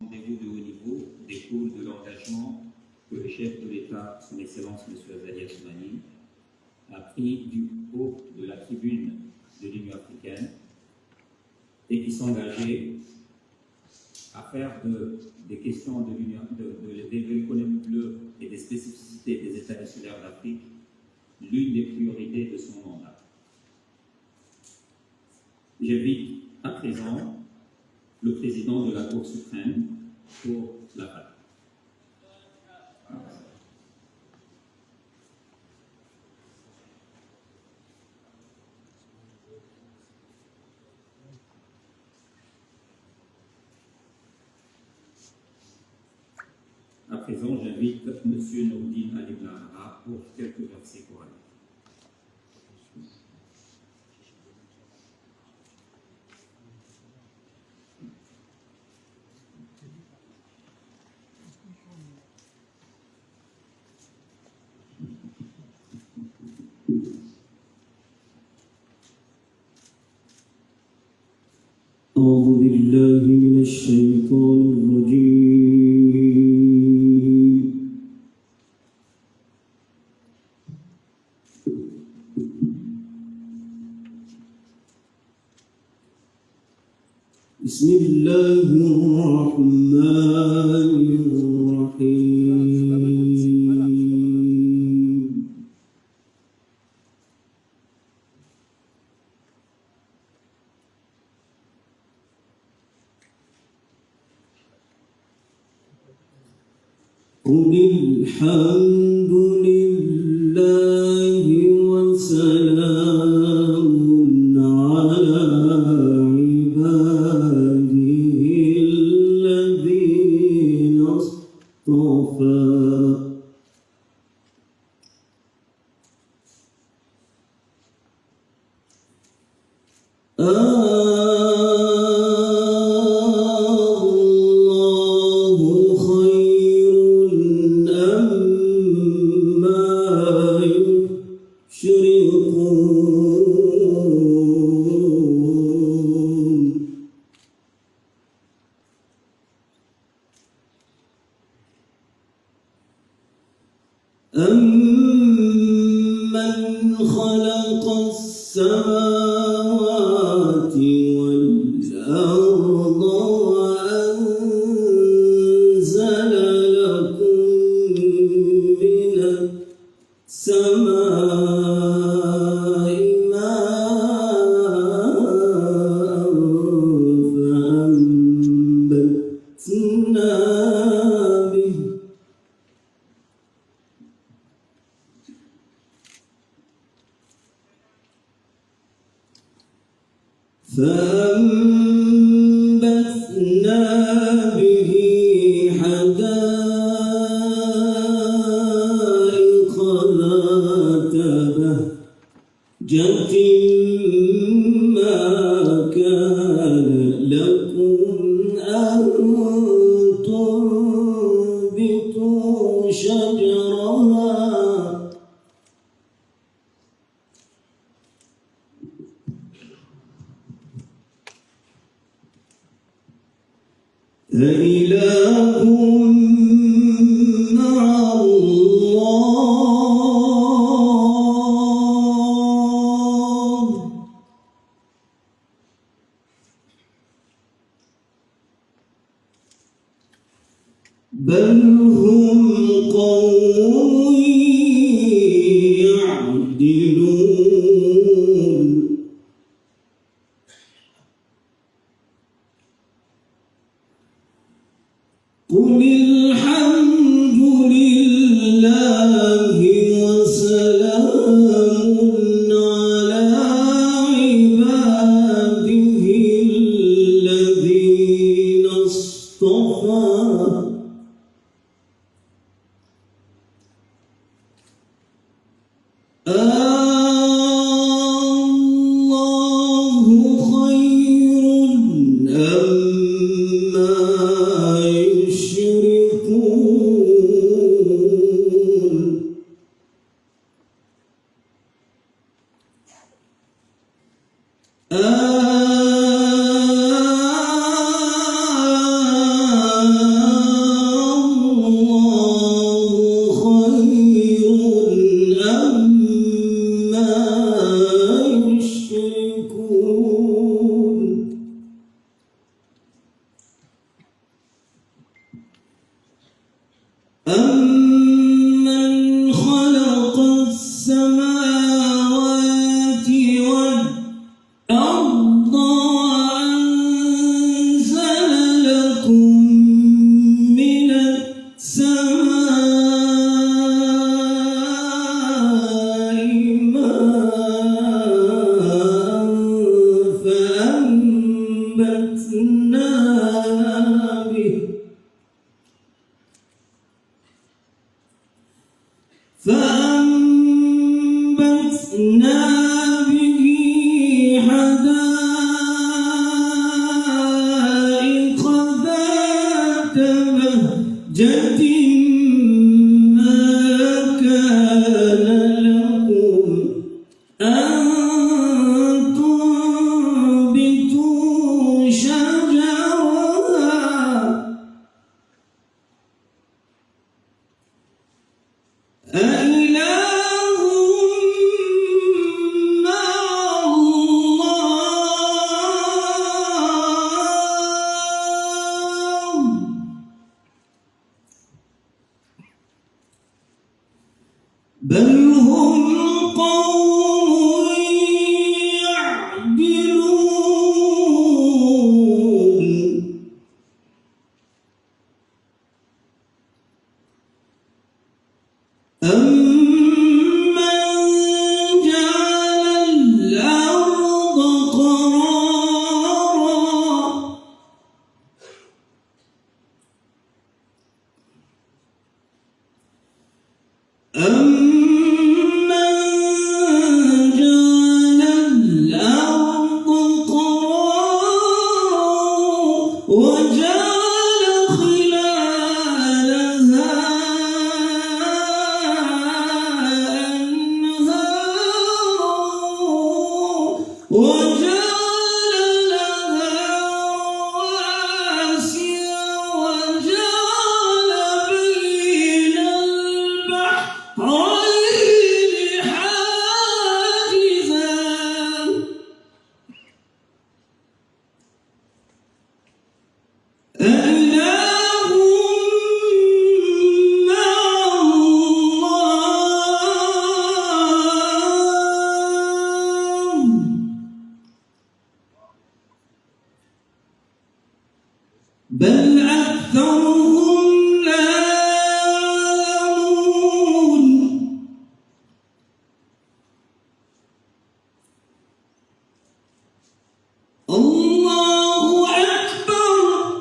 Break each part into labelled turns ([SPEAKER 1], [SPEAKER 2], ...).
[SPEAKER 1] rendez-vous de haut niveau découle de l'engagement que le chef de l'État, son Excellence M. Azali Assoumani, a pris du haut de la tribune de l'Union africaine et qui s'engageait à faire des questions de l'économie bleue et des spécificités des États insulaires d'Afrique l'une des priorités de son mandat. J'invite à présent le président de la Cour suprême pour la parole. À présent, j'invite M. Nourdine Ali Blahara pour quelques versets coraniques.
[SPEAKER 2] أعوذ بالله من الشيطان الرجيم بسم الله الرحمن الرحيم قل الحمد لله وسلام على عباده الذين اصطفى أَمَّنْ خَلَقَ السَّمَاوَاتِ وَالْأَرْضَ وَأَنزَلَ لَكُم مِّنَ السَّمَاءِ مَاءً فَأَنبَتْنَا بِهِ حدائق ذات بهجة ما كان لكم أن تنبتوا شجرها أإله مع الله بل هم قوم يعدلون قل الحمد لله وسلام على عباده الذين اصطفى الله خير أما يشركون فأنبتنا به حدائق ذات بهجة ما كان لكم أن تنبتوا شجرها أإله مع الله بل هم قوم يعدلون أمن جعل الأرض قرارا أمن جعل الأرض قرارا وجعل خلالها وجعل لها رواسي وجعل بين البحرين حاجزا أإله مع الله بل أكثرهم لا يعلمون الله أكبر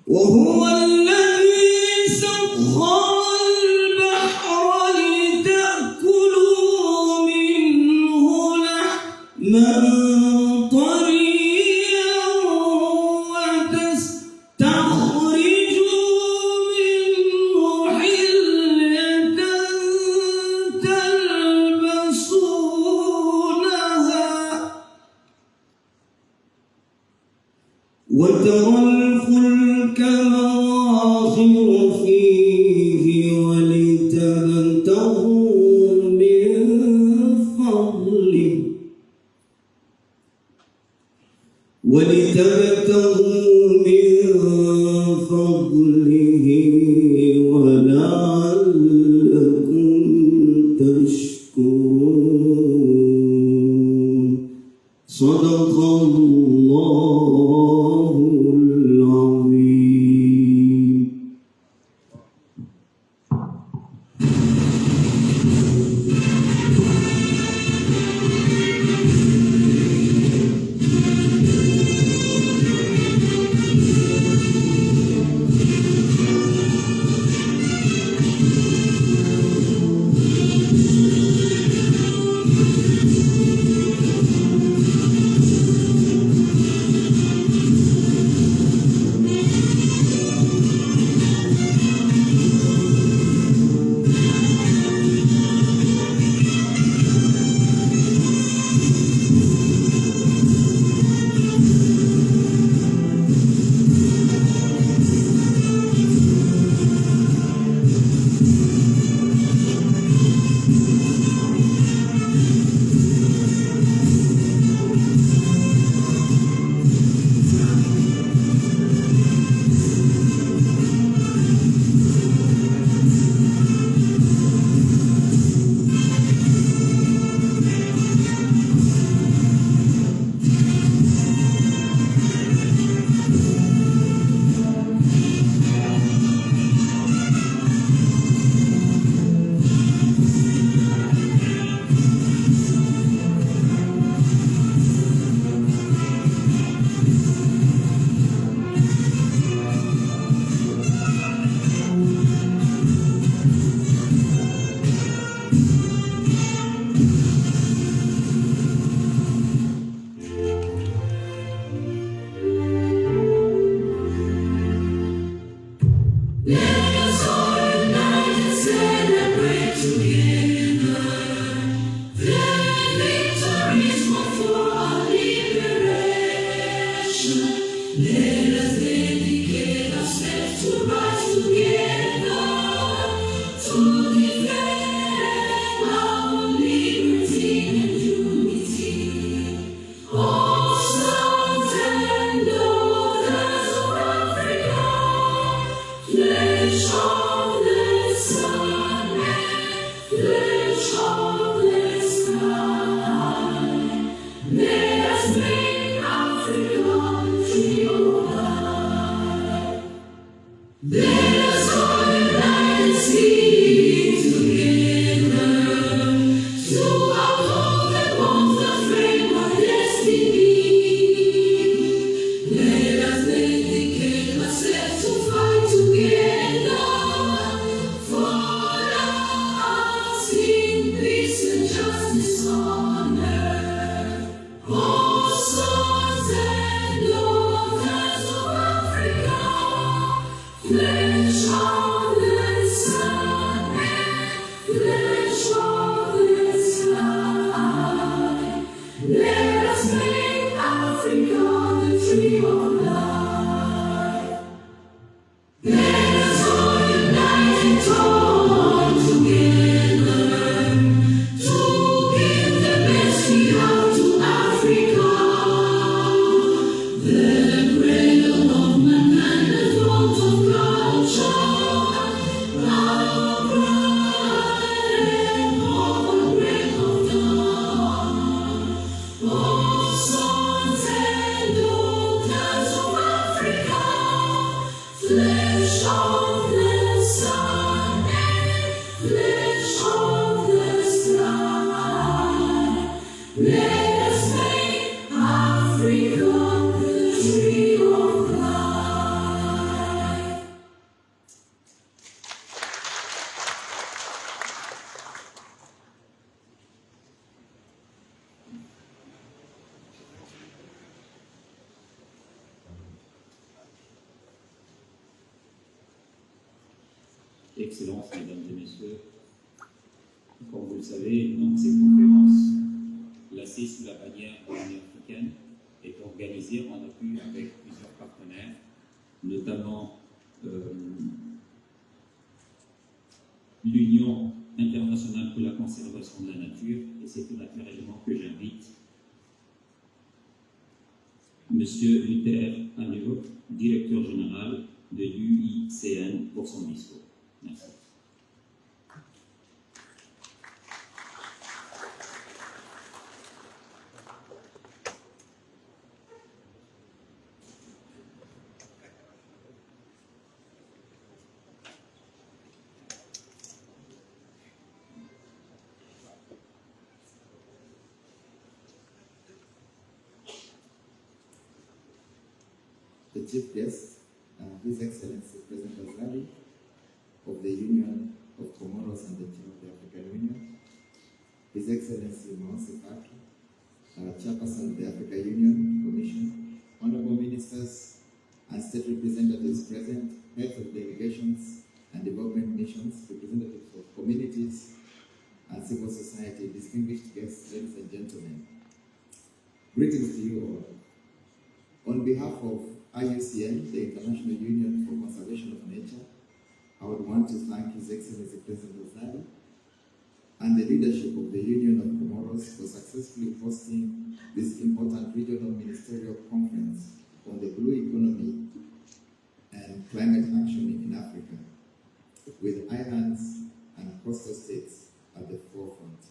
[SPEAKER 2] وهو الذي سخر البحر لتأكلوا منه لحما طريا وتستخرجوا منه حلية تلبسونها وترى الفلك مواخر فيه ولتبتغوا من فضله ولعلكم تشكرون صدق الله العظيم.
[SPEAKER 3] Flesh of the sun and flesh of the sky. Let us make Africa the tree of life. Let us all unite and join together to give the best we have to Africa. The cradle of mankind, the throne of culture, our pride and hope, break of dawn. Oh, sons and daughters of Africa, flesh of the sun and flesh of the sky. Let us make Africa the tree of life.
[SPEAKER 1] Excellences, Mesdames et Messieurs, comme vous le savez, donc cette conférence, placée sous la bannière de l'Union africaine, est organisée en appui avec plusieurs partenaires, notamment l'Union internationale pour la conservation de la nature, et c'est tout naturellement que j'invite M. Luther Anew, directeur général de l'UICN, pour son discours. Merci.
[SPEAKER 4] The chief guest, His Excellency President Azali of the Union of Comoros and the Chair of the African Union, His Excellency Moussa Faki, Chairperson of the African Union Commission, Honorable Ministers and State Representatives present, heads of delegations and development missions, representatives of communities and civil society, distinguished guests, ladies and gentlemen. Greetings to you all. On behalf of IUCN, the International Union for Conservation of Nature, I would want to thank His Excellency President Azali and the leadership of the Union of Comoros for successfully hosting this important regional ministerial conference on the blue economy and climate action in Africa, with islands and coastal states at the forefront.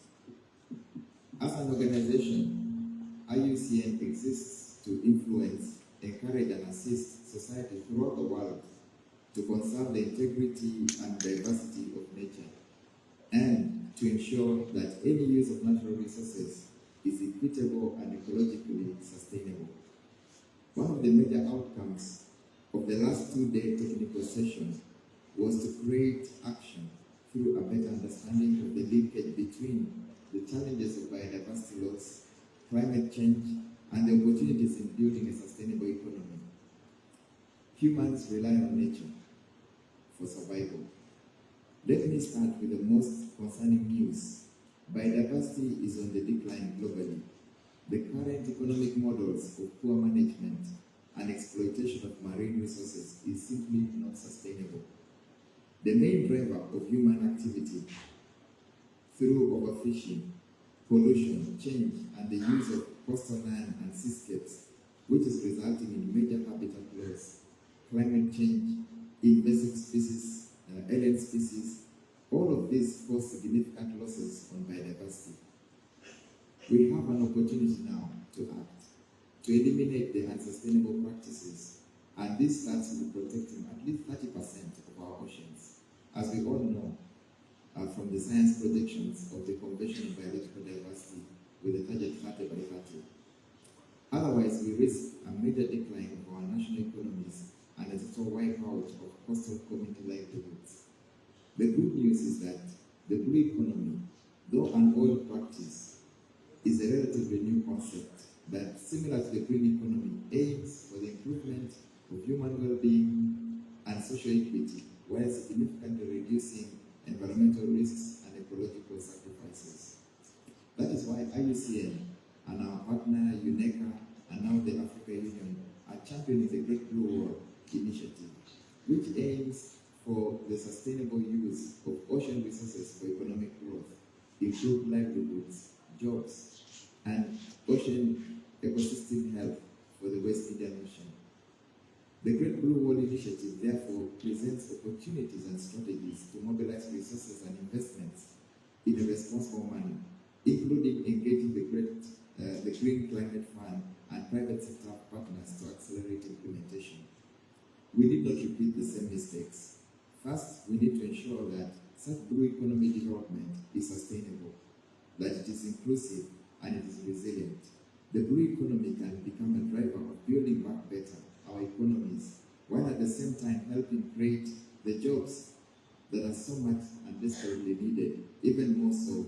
[SPEAKER 4] As an organization, IUCN exists to influence, encourage and assist society throughout the world to conserve the integrity and diversity of nature, and to ensure that any use of natural resources is equitable and ecologically sustainable. One of the major outcomes of the last two-day technical session was to create action through a better understanding of the linkage between the challenges of biodiversity loss, climate change, and the opportunities in building a sustainable economy. Humans rely on nature for survival. Let me start with the most concerning news. Biodiversity is on the decline globally. The current economic models of poor management and exploitation of marine resources is simply not sustainable. The main driver of human activity through overfishing, pollution, change, and the use of coastal land and seascapes, which is resulting in major habitat loss, climate change, invasive species, alien species, all of this cause significant losses on biodiversity. We have an opportunity now to act, to eliminate the unsustainable practices, and this starts with protecting at least 30% of our oceans. As we all know, from the science projections of the Convention on Biological Diversity with the target 30 by 30. Otherwise, we risk a major decline of our national economies and a total wipeout of coastal community livelihoods. The good news is that the blue economy, though an old practice, is a relatively new concept that, similar to the green economy, aims for the improvement of human well-being and social equity, while significantly reducing environmental risks and ecological sacrifices. That is why IUCN and our partner UNECA and now the African Union are championing the Great Blue Wall initiative, which aims for the sustainable use of ocean resources for economic growth, improved livelihoods, jobs, and ocean ecosystem health for the West Indian Ocean. The Great Blue Wall initiative therefore presents opportunities and strategies to mobilize resources and investments in a responsible manner, including engaging the Green Climate Fund and private sector partners to accelerate implementation. We need not repeat the same mistakes. First, we need to ensure that such blue economy development is sustainable, that it is inclusive and it is resilient. The blue economy can become a driver of building back better our economies, while at the same time helping create the jobs that are so much and desperately needed, even more so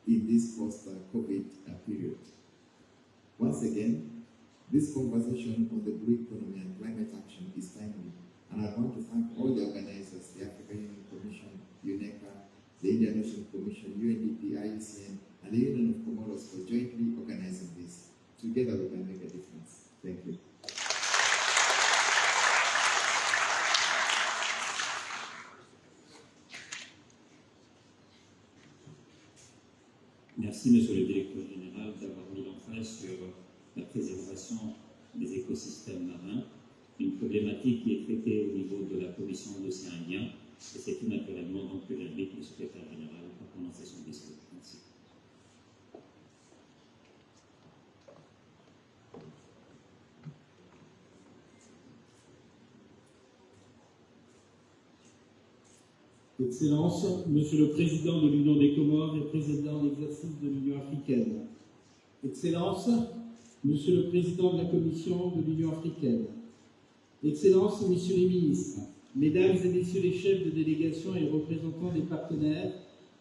[SPEAKER 4] in this post-COVID period. Once again, this conversation on the blue economy and climate action is timely, and I want to thank all the organizers, the African Union Commission, UNECA, the Indian Ocean Commission, UNDP, IUCN, and the Union of Comoros for jointly organizing this. Together we can make a difference. Thank you.
[SPEAKER 1] Merci, Monsieur le Directeur Général, d'avoir mis l'emphase sur la préservation des écosystèmes marins, une problématique qui est traitée au niveau de la Commission de l'océan Indien, et c'est tout naturellement donc que j'invite le Secrétaire Général à prononcer son discours. Merci.
[SPEAKER 5] Excellences, Monsieur le Président de l'Union des Comores et Président en exercice de l'Union africaine. Excellences, Monsieur le Président de la Commission de l'Union africaine. Excellences, Messieurs les ministres, Mesdames et Messieurs les chefs de délégation et représentants des partenaires,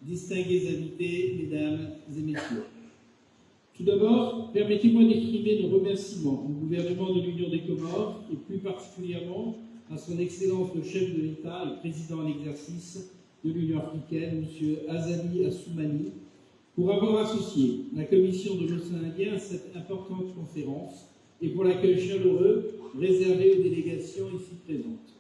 [SPEAKER 5] distingués invités, Mesdames et Messieurs. Tout d'abord, permettez-moi d'exprimer nos remerciements au gouvernement de l'Union des Comores et plus particulièrement à son Excellence le chef de l'État et président en exercice de l'Union africaine, M. Azali Assoumani, pour avoir associé la Commission de l'océan Indien à cette importante conférence et pour l'accueil chaleureux réservé aux délégations ici présentes.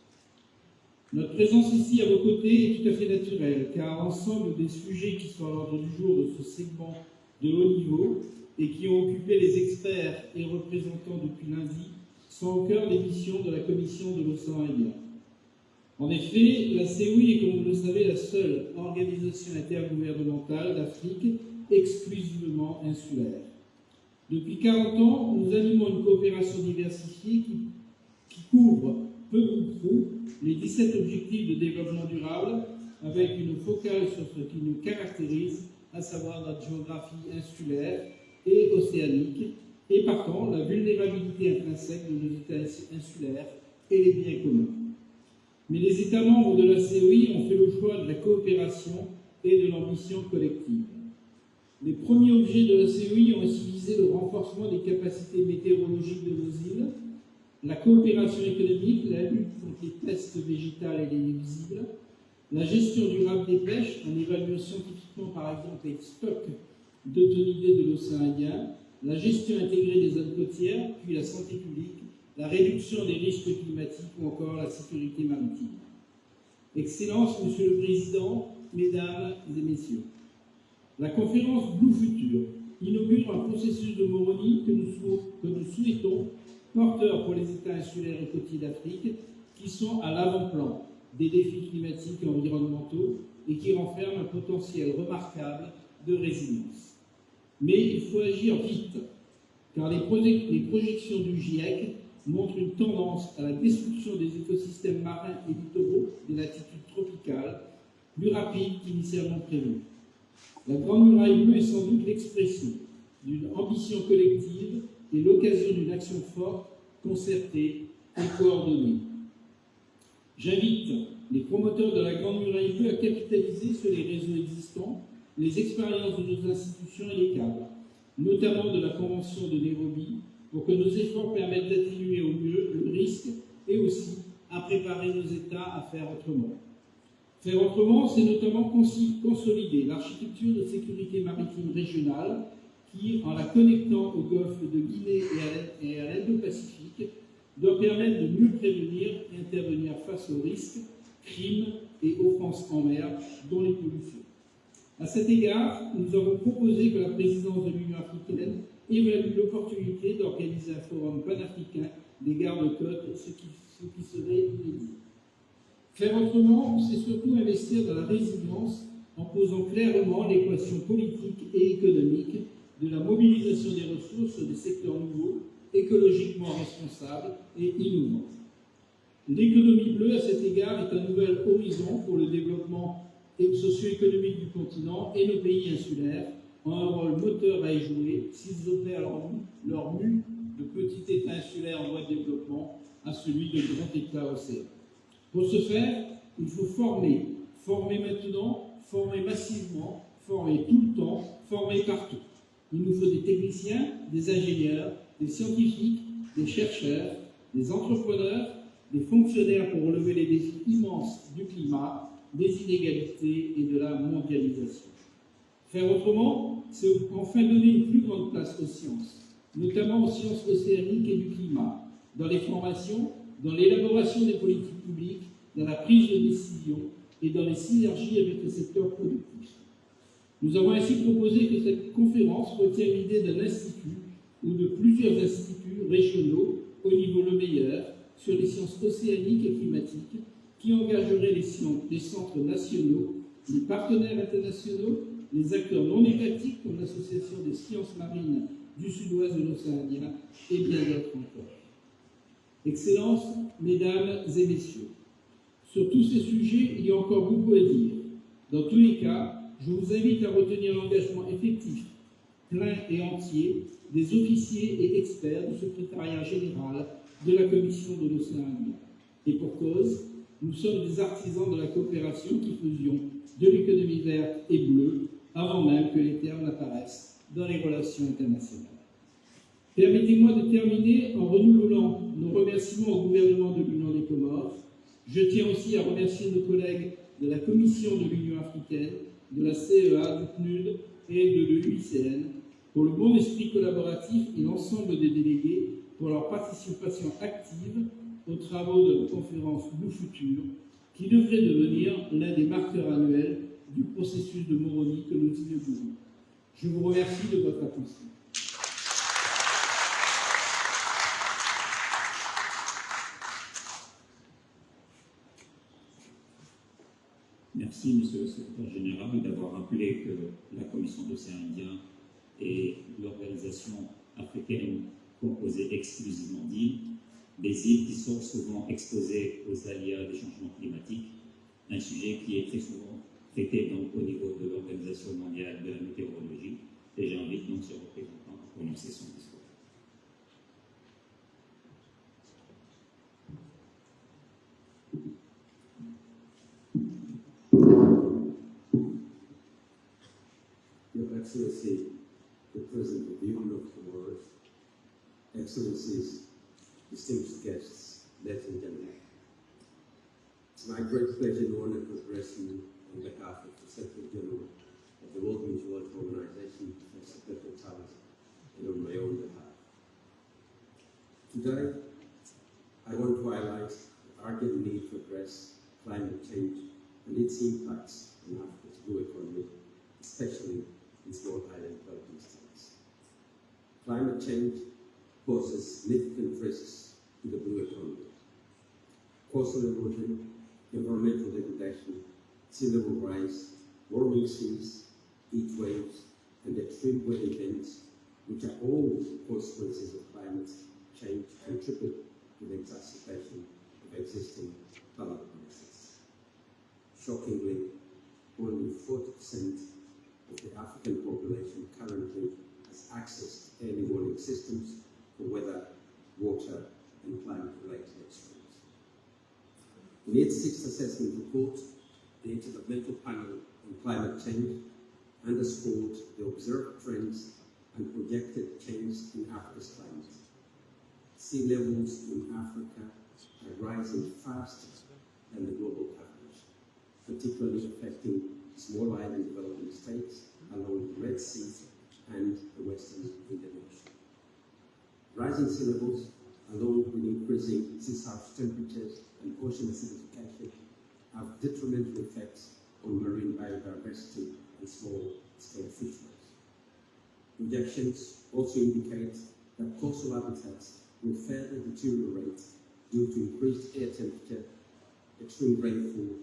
[SPEAKER 5] Notre présence ici à vos côtés est tout à fait naturelle, car l'ensemble des sujets qui sont à l'ordre du jour de ce segment de haut niveau et qui ont occupé les experts et représentants depuis lundi sont au cœur des missions de la Commission de l'océan Indien. En effet, la CEOI est, comme vous le savez, la seule organisation intergouvernementale d'Afrique exclusivement insulaire. Depuis 40 ans, nous animons une coopération diversifiée qui couvre peu ou prou les 17 objectifs de développement durable, avec une focale sur ce qui nous caractérise, à savoir notre géographie insulaire et océanique, et partant la vulnérabilité intrinsèque de nos États insulaires et les biens communs. Mais les États membres de la CEOI ont fait le choix de la coopération et de l'ambition collective. Les premiers objets de la CEOI ont aussi visé le renforcement des capacités météorologiques de nos îles, la coopération économique, la lutte contre les pestes végétales et les nuisibles, la gestion durable des pêches en évaluant scientifiquement par exemple les stocks de thonidés de l'océan Indien, la gestion intégrée des zones côtières, puis la santé publique, la réduction des risques climatiques ou encore la sécurité maritime. Excellences, Monsieur le Président, Mesdames et Messieurs, la conférence Blue Future inaugure un processus de Moroni que nous souhaitons porteur pour les États insulaires et côtiers d'Afrique qui sont à l'avant-plan des défis climatiques et environnementaux et qui renferment un potentiel remarquable de résilience. Mais il faut agir vite, car les projections du GIEC montrent une tendance à la destruction des écosystèmes marins et littoraux des latitudes tropicales, plus rapide qu'initialement prévu. La Grande Muraille Bleue est sans doute l'expression d'une ambition collective et l'occasion d'une action forte, concertée et coordonnée. J'invite les promoteurs de la Grande Muraille Bleue à capitaliser sur les réseaux existants, les expériences de nos institutions et les cadres, notamment de la Convention de Nairobi, pour que nos efforts permettent d'atténuer au mieux le risque et aussi à préparer nos États à faire autrement. Faire autrement, c'est notamment consolider l'architecture de sécurité maritime régionale qui, en la connectant au golfe de Guinée et à l'Indo-Pacifique, doit permettre de mieux prévenir et intervenir face aux risques, crimes et offenses en mer, dont les pollutions. À cet égard, nous avons proposé que la présidence de l'Union africaine évalue l'opportunité d'organiser un forum panafricain des gardes-côtes, ce qui serait inédit. Faire autrement, c'est surtout investir dans la résilience en posant clairement l'équation politique et économique de la mobilisation des ressources des secteurs nouveaux, écologiquement responsables et innovants. L'économie bleue, à cet égard, est un nouvel horizon pour le développement socio-économique du continent et nos pays insulaires ont un rôle moteur à y jouer s'ils opèrent leur mue de petit État insulaire en voie de développement à celui de grand État océan. Pour ce faire, il faut former maintenant, former massivement, former tout le temps, former partout. Il nous faut des techniciens, des ingénieurs, des scientifiques, des chercheurs, des entrepreneurs, des fonctionnaires pour relever les défis immenses du climat, des inégalités et de la mondialisation. Faire autrement, c'est enfin donner une plus grande place aux sciences, notamment aux sciences océaniques et du climat, dans les formations, dans l'élaboration des politiques publiques, dans la prise de décision et dans les synergies avec le secteur productif. Nous avons ainsi proposé que cette conférence retienne l'idée d'un institut ou de plusieurs instituts régionaux au niveau le meilleur sur les sciences océaniques et climatiques qui engageraient les centres nationaux, les partenaires internationaux, les acteurs non étatiques comme l'Association des sciences marines du sud-ouest de l'océan Indien et bien d'autres encore. Excellences, mesdames et messieurs, sur tous ces sujets, il y a encore beaucoup à dire. Dans tous les cas, je vous invite à retenir l'engagement effectif, plein et entier, des officiers et experts du secrétariat général de la Commission de l'océan Indien. Et pour cause, nous sommes des artisans de la coopération qui faisions de l'économie verte et bleue avant même que les termes n'apparaissent dans les relations internationales. Permettez-moi de terminer en renouvelant nos remerciements au gouvernement de l'Union des Comores. Je tiens aussi à remercier nos collègues de la Commission de l'Union africaine, de la CEA, du PNUD et de l'UICN pour le bon esprit collaboratif et l'ensemble des délégués pour leur participation active aux travaux de la conférence Blue Future, qui devrait devenir l'un des marqueurs annuels du processus de Moroni que nous inaugurons. Je vous remercie de votre attention.
[SPEAKER 1] Merci, Monsieur le Secrétaire Général, d'avoir rappelé que la Commission d'océan Indien est l'organisation africaine composée exclusivement d'îles, des îles qui sont souvent exposées aux aléas des changements climatiques, un sujet qui est très souvent traité donc, au niveau de l'Organisation mondiale de la météorologie. Et j'invite donc ce représentant à prononcer son discours.
[SPEAKER 6] Your Excellency, the President of the Union of Comoros, Excellencies, distinguished guests, ladies and gentlemen. It's my great pleasure and honor to address you on behalf of the Secretary General of the World Meteorological Organization, Professor Petro Talas, and on my own behalf. Today, I want to highlight the urgent need to address climate change and its impacts on Africa's blue economy, especially in small island developing states. Climate change poses significant risks to the blue economy. Coastal erosion, environmental degradation, sea level rise, warming seas, heat waves, and extreme weather events, which are all consequences of climate change, contribute to the exacerbation of existing vulnerabilities. Shockingly, only 40% of the African population currently has access to early warning systems for weather, water, and climate-related extremes. In its sixth assessment report, the Intergovernmental Panel on Climate Change underscored the observed trends and projected change in Africa's climate. sea levels in Africa are rising faster than the global average, particularly affecting small island developing states along the Red Sea and the Western Indian Ocean. Rising sea levels, along with increasing sea surface temperatures and ocean acidification, have detrimental effects on marine biodiversity and small-scale fisheries. Projections also indicate that coastal habitats will further deteriorate due to increased air temperature, extreme rainfall,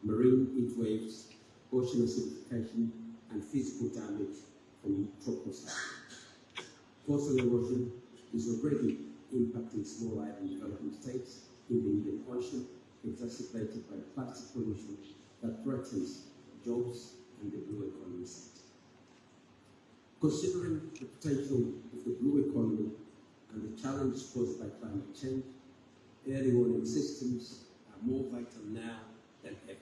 [SPEAKER 6] marine heat waves, ocean acidification, and physical damage from tropical cyclones. Coastal erosion is already impacting small island developing states in the Indian Ocean, exacerbated by plastic pollution that threatens jobs and the blue economy sector. Considering the potential of the blue economy and the challenges posed by climate change, early warning systems are more vital now than ever.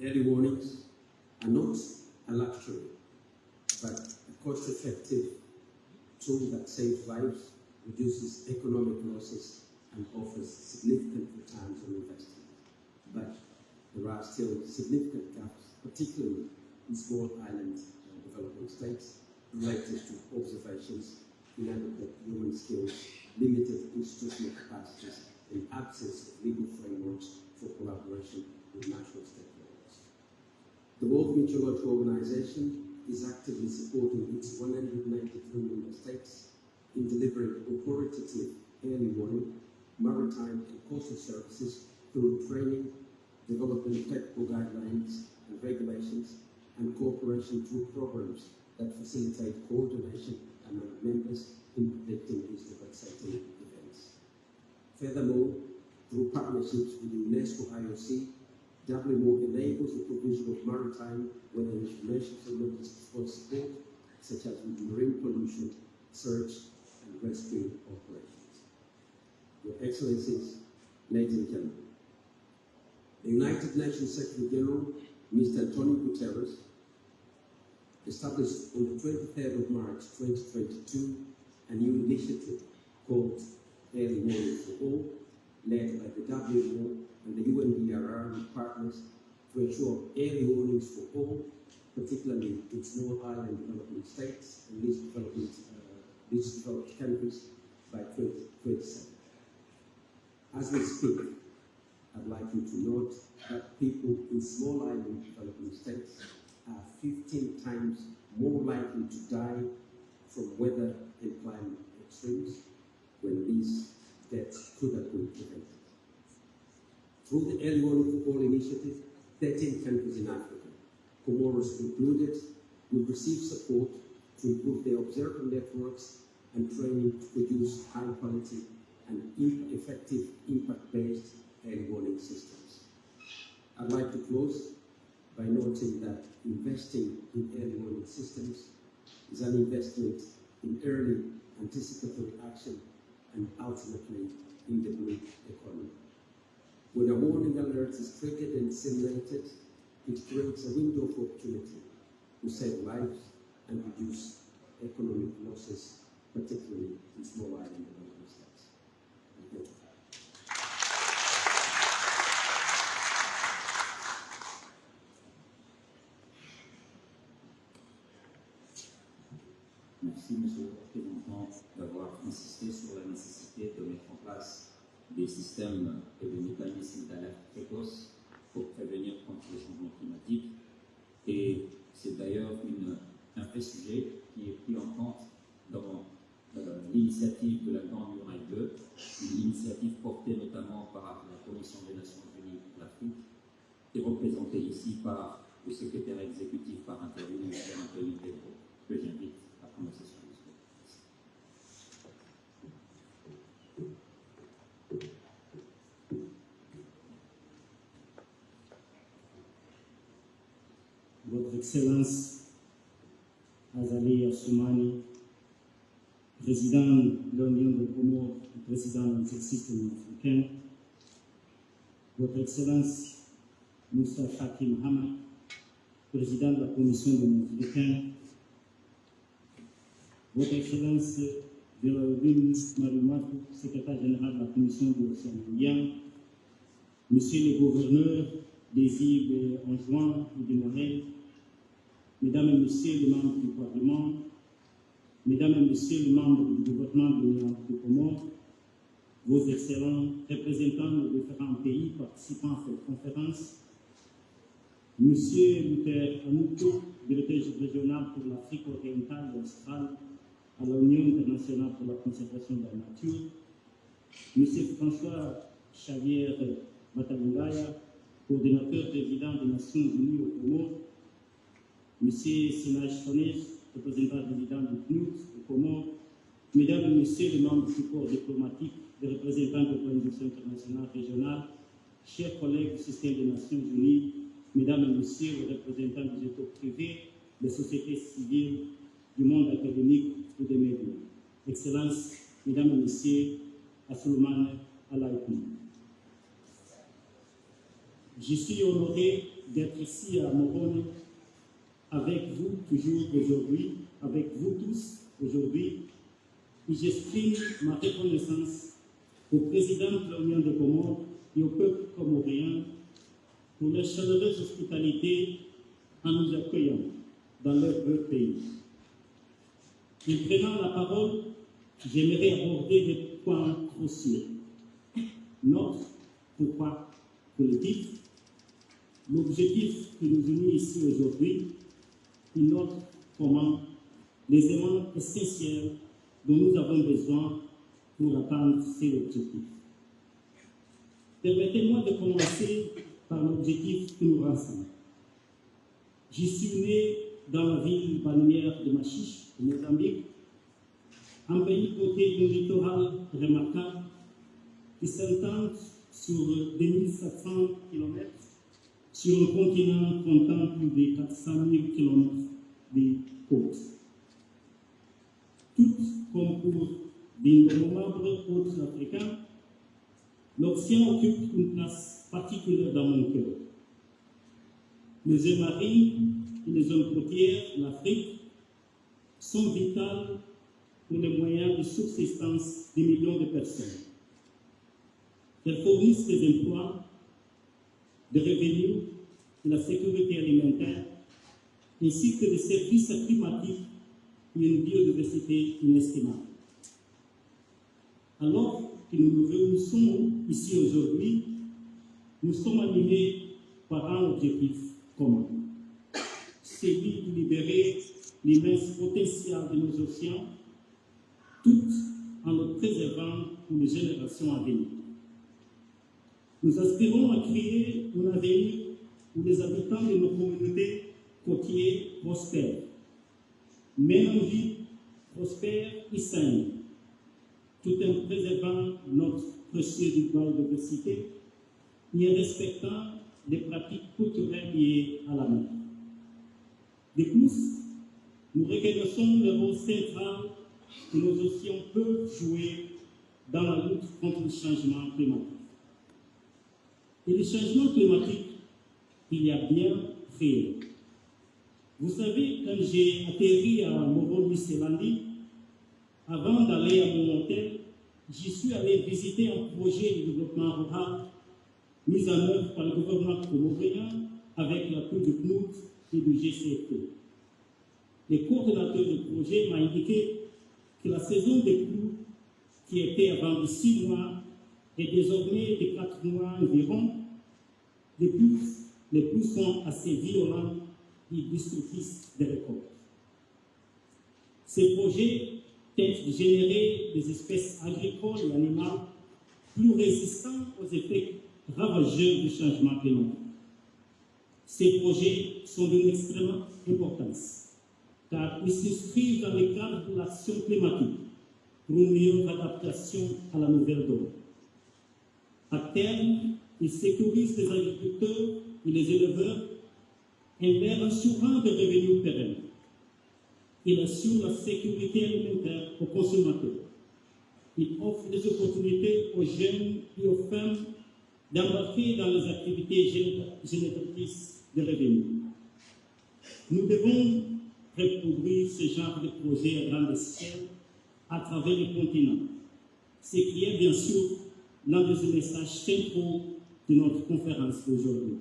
[SPEAKER 6] Early warnings are not a luxury, but a cost-effective tool that saves lives, reduces economic losses, and offers significant returns on investment. But there are still significant gaps, particularly in small island developing states, related to observations, inadequate human skills, limited institutional capacities, and absence of legal frameworks for collaboration with national stakeholders. The World Meteorological Organization is actively supporting its 193 member states in delivering authoritative early warning, maritime and coastal services through training, developing technical guidelines and regulations, and cooperation through programs that facilitate coordination among members in predicting these devastating events. Furthermore, through partnerships with UNESCO IOC, WMO enables the provision of maritime weather information for logistical support, such as with marine pollution, search, and rescue operations. Your Excellencies, ladies and gentlemen, the United Nations Secretary General, Mr. Antonio Guterres, established on the 23rd of March 2022 a new initiative called Early Warning for All, led by the WMO and the UNDRR with partners to ensure early warnings for all, particularly in small island developing states and least developed countries by 2027. As we speak, I'd like you to note that people in small island developing states are 15 times more likely to die from weather and climate extremes when these deaths could have been prevented. Through the Early Warning for All initiative, 13 countries in Africa, Comoros included, will receive support to improve their observer networks and training to produce high-quality and effective impact-based early warning systems. I'd like to close by noting that investing in early warning systems is an investment in early anticipatory action and ultimately in the blue economy. When a warning alert is triggered and disseminated, it creates a window of opportunity to save lives and reduce economic losses, particularly in small island developing states. Thank you.
[SPEAKER 1] Merci, Monsieur le représentant, d'avoir insisté sur la nécessité de mettre en place des systèmes et des mécanismes d'alerte précoce pour prévenir contre les changements climatiques. Et c'est d'ailleurs un vrai sujet qui est pris en compte dans l'initiative de la Grande Muraille Bleue, une initiative portée notamment par la Commission des Nations Unies pour l'Afrique et représentée ici par le secrétaire exécutif par intérim, M. Antonio Pedro, que j'invite à prendre sa discours.
[SPEAKER 7] Votre Excellence Azali Assoumani, président de l'Union des Comores et président de l'exercice de l'Union africaine, Votre Excellence Moussa Faki Mohamed, président de la Commission de l'Union africaine, Votre Excellence Véronique Marumatou, secrétaire général de la Commission de l'Océan Indien, Monsieur le gouverneur des îles Anjouan et de Morel, Mesdames et Messieurs les membres du Parlement, Mesdames et Messieurs les membres du gouvernement de l'Union des Comores, vos excellents représentants de différents pays participant à cette conférence, Monsieur Luther Anuto, directeur régional pour l'Afrique orientale et australe à l'Union internationale pour la conservation de la nature, Monsieur François Xavier Batalungaya, coordinateur résident des Nations Unies aux Comores, Monsieur Sinaj Sonez, représentant résident du PNUD aux Comores, Mesdames et Messieurs les membres du corps diplomatique, des représentants de l'Organisation internationale régionale, chers collègues du système des Nations Unies, Mesdames et Messieurs les représentants des États privés, des sociétés civiles, du monde académique et des médias. Excellences, Mesdames et Messieurs, Assouman Alaïkoum. Je suis honoré d'être ici à Morone avec vous toujours aujourd'hui, avec vous tous aujourd'hui, et j'exprime ma reconnaissance au président de l'Union des Comores et au peuple comoréen pour leur chaleureuse hospitalité en nous accueillant dans leur pays. En prenant la parole, j'aimerais aborder des points cruciaux. Notre pourquoi politique, l'objectif qui nous unit ici aujourd'hui, et notre comment, les éléments essentiels dont nous avons besoin pour atteindre ces objectifs. Permettez-moi de commencer par l'objectif qui nous rassemble. Je suis né dans la ville balnéaire de Machiche, au Mozambique, un pays doté d'un littoral remarquable qui s'étend sur 2700 km sur un continent comptant plus de 400 000 km de côtes. Tout comme pour d'innombrables autres Africains, l'océan occupe une place particulière dans mon cœur. Les zones marines et les zones côtières de l'Afrique sont vitales pour les moyens de subsistance des millions de personnes. Elles fournissent des emplois, des revenus, de la sécurité alimentaire, ainsi que des services climatiques et une biodiversité inestimable. Alors que nous nous réunissons ici aujourd'hui, nous sommes animés par un objectif commun, celui de libérer l'immense potentiel de nos océans, tout en le préservant pour les générations à venir. Nous aspirons à créer un avenir où les habitants de nos communautés côtières prospèrent, mènent une vie prospère et saine, tout en préservant notre précieuse biodiversité et en respectant les pratiques culturelles liées à la mer. De plus, nous reconnaissons le rôle central que nos océans peuvent jouer dans la lutte contre le changement climatique. Et le changement climatique, il y a bien réel. Vous savez, quand j'ai atterri à Moroni-Selandi, avant d'aller à mon hôtel, j'y suis allé visiter un projet de développement rural mis en œuvre par le gouvernement comorien avec l'appui du PNUD et du GCFE. Le coordonnateur du projet m'a indiqué que la saison des pluies, qui était avant de 6 mois, est désormais de 4 mois environ. Les pluies sont assez violentes et destructrices des récoltes. Ces projets tentent de générer des espèces agricoles et animales plus résistantes aux effets ravageurs du changement climatique. Ces projets sont d'une extrême importance, car ils s'inscrivent dans le cadre de l'action climatique pour une meilleure adaptation à la nouvelle donne. À terme, ils sécurisent les agriculteurs et les éleveurs en leur assurant des revenus pérennes. Ils assurent la sécurité alimentaire aux consommateurs. Ils offrent des opportunités aux jeunes et aux femmes d'embarquer dans les activités génératrices de revenus. Nous devons reproduire ce genre de projet à grande échelle à travers le continent. Ce qui est bien sûr l'un des messages centraux de notre conférence d'aujourd'hui.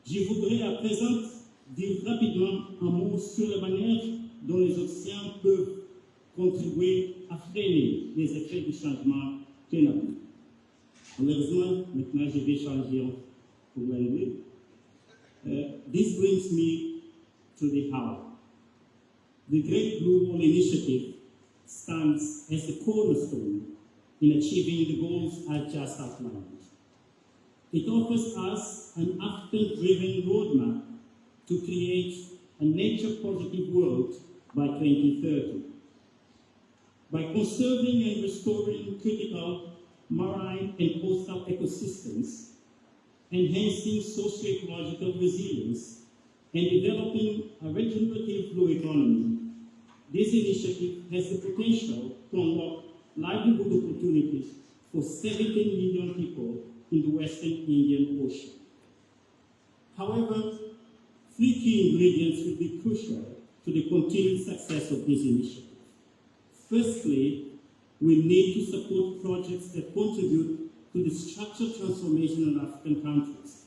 [SPEAKER 7] Je voudrais à présent dire rapidement un mot sur la manière dont les océans peuvent contribuer à freiner les effets du changement climatique. Malheureusement, maintenant je vais changer pour l'anglais. This brings me to the how. The Great Blue Wall Initiative stands as a cornerstone in achieving the goals I just outlined. It offers us an African-driven roadmap to create a nature-positive world by 2030. By conserving and restoring critical marine and coastal ecosystems, enhancing socio-ecological resilience, and developing a regenerative blue economy, this initiative has the potential to unlock livelihood opportunities for 17 million people in the Western Indian Ocean. However, three key ingredients will be crucial to the continued success of this initiative. Firstly, we need to support projects that contribute to the structural transformation of African countries,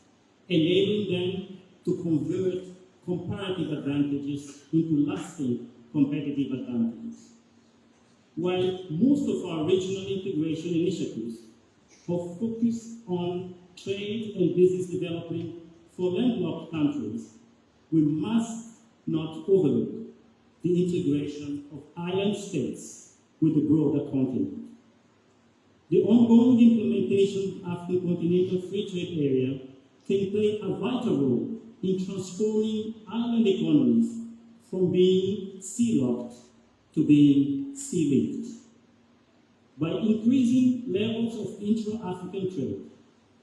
[SPEAKER 7] enabling them to convert comparative advantages into lasting competitive advantages. While most of our regional integration initiatives have focused on trade and business development for landlocked countries, we must not overlook the integration of island states with the broader continent. The ongoing implementation of the African Continental Free Trade Area can play a vital role in transforming island economies from being sea-locked to being sea-linked. By increasing levels of intra-African trade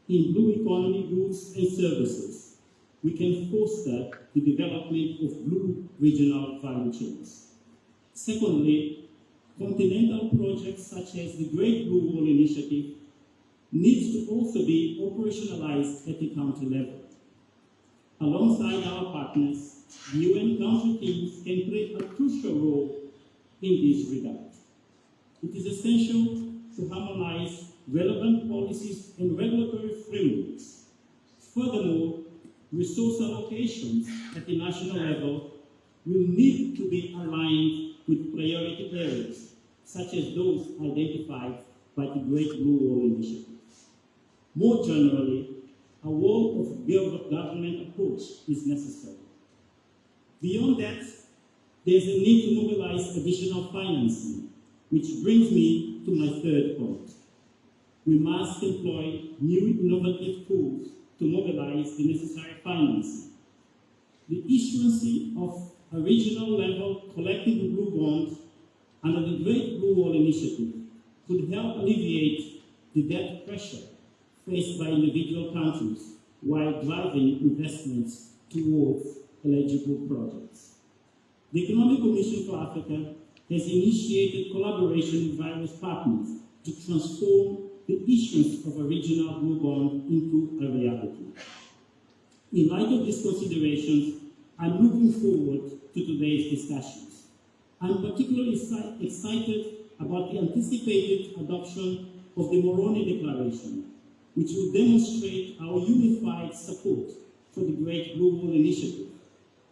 [SPEAKER 7] in blue economy goods and services, we can foster the development of blue regional value chains. Secondly, continental projects such as the Great Blue Wall Initiative need to also be operationalized at the country level. Alongside our partners, the UN country teams can play a crucial role in this regard. It is essential to harmonize relevant policies and regulatory frameworks. Furthermore, resource allocations at the national level will need to be aligned with priority areas, such as those identified by the Great Blue Wall Initiative. More generally, a whole of government approach is necessary. Beyond that, there's a need to mobilize additional financing, which brings me to my third point. We must employ new innovative tools to mobilize the necessary financing. The issuance of a regional level collective blue bond under the Great Blue Wall Initiative could help alleviate the debt pressure faced by individual countries while driving investments towards eligible projects. The Economic Commission for Africa has initiated collaboration with various partners to transform the issuance of a regional blue bond into a reality. In light of these considerations, I'm looking forward to today's discussions. I'm particularly excited about the anticipated adoption of the Moroni Declaration, which will demonstrate our unified support for the Great Blue Wall Initiative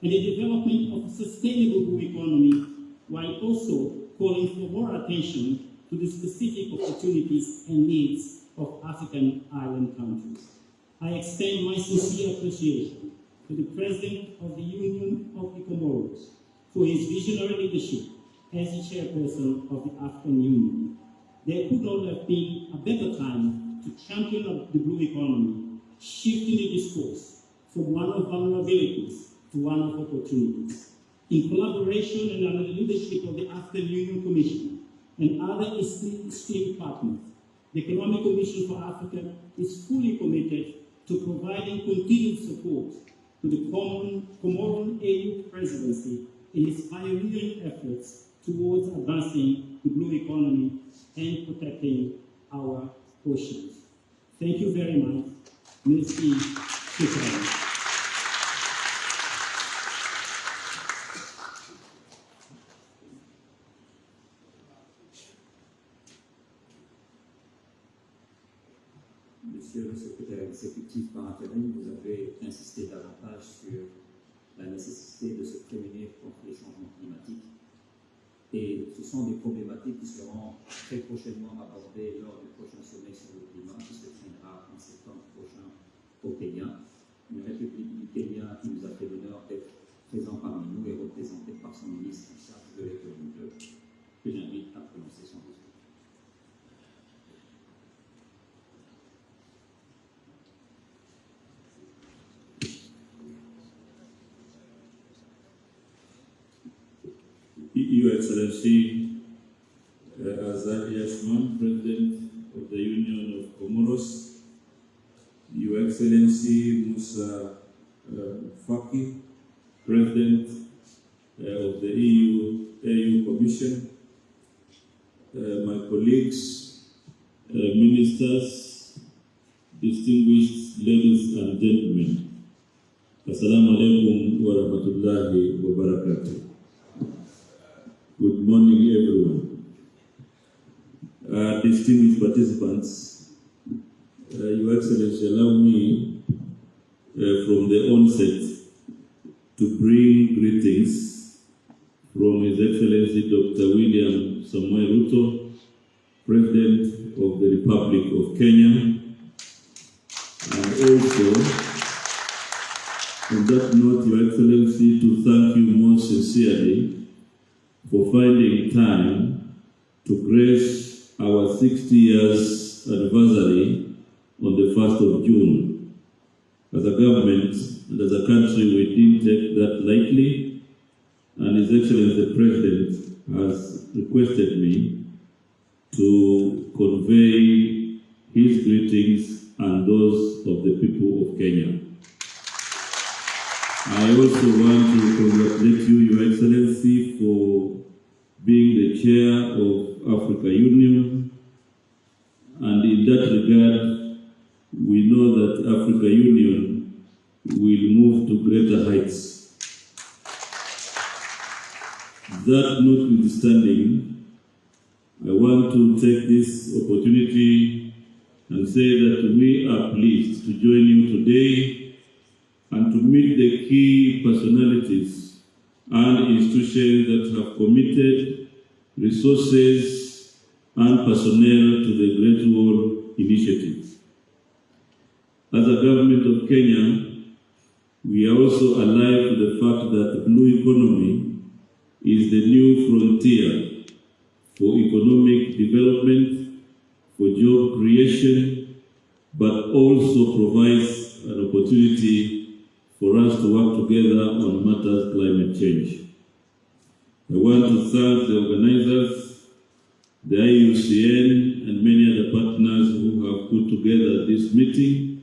[SPEAKER 7] and the development of a sustainable blue economy, while also calling for more attention to the specific opportunities and needs of African island countries. I extend my sincere appreciation to the President of the Union of the Comoros for his visionary leadership as the chairperson of the African Union. There could not have been a better time to champion the blue economy, shifting the discourse from one of vulnerabilities to one of opportunities. In collaboration and under the leadership of the African Union Commission and other esteemed partners, the Economic Commission for Africa is fully committed to providing continued support to the Comoran AU presidency in its pioneering efforts towards advancing the blue economy and protecting our oceans. Thank you very much. Merci. Shukran.
[SPEAKER 1] Monsieur le secrétaire exécutif par intérim, vous avez insisté davantage sur la nécessité de se prémunir contre les changements climatiques. Et ce sont des problématiques qui seront très prochainement abordées lors du prochain sommet sur le climat qui se tiendra en septembre prochain au Kenya. Une République du Kenya qui nous a fait l'honneur d'être présent parmi nous et représenté par son ministre en charge de l'économie, que j'invite à prononcer son discours.
[SPEAKER 8] Your Excellency Azali Asman, President of the Union of Comoros, Your Excellency Musa Faki, President of the EU Commission, my colleagues, ministers, distinguished ladies and gentlemen, Assalamu alaikum wa rahmatullahi wa barakatuh. Good morning, everyone. Distinguished participants, Your Excellency, allow me from the onset to bring greetings from His Excellency Dr. William Samoei Ruto, President of the Republic of Kenya, and also, on that note, Your Excellency, to thank you most sincerely for finding time to grace our 60 years anniversary on the 1st of June. As a government and as a country, we didn't take that lightly, and His Excellency the President has requested me to convey his greetings and those of the people of Kenya. I also want to congratulate you, Your Excellency, for being the chair of Africa Union. And in that regard, we know that Africa Union will move to greater heights. That notwithstanding, I want to take this opportunity and say that we are pleased to join you today and to meet the key personalities and institutions that have committed resources and personnel to the Great Wall Initiative. As a government of Kenya, we are also alive to the fact that the blue economy is the new frontier for economic development, for job creation, but also provides an opportunity for us to work together on matters climate change. I want to thank the organizers, the IUCN, and many other partners who have put together this meeting,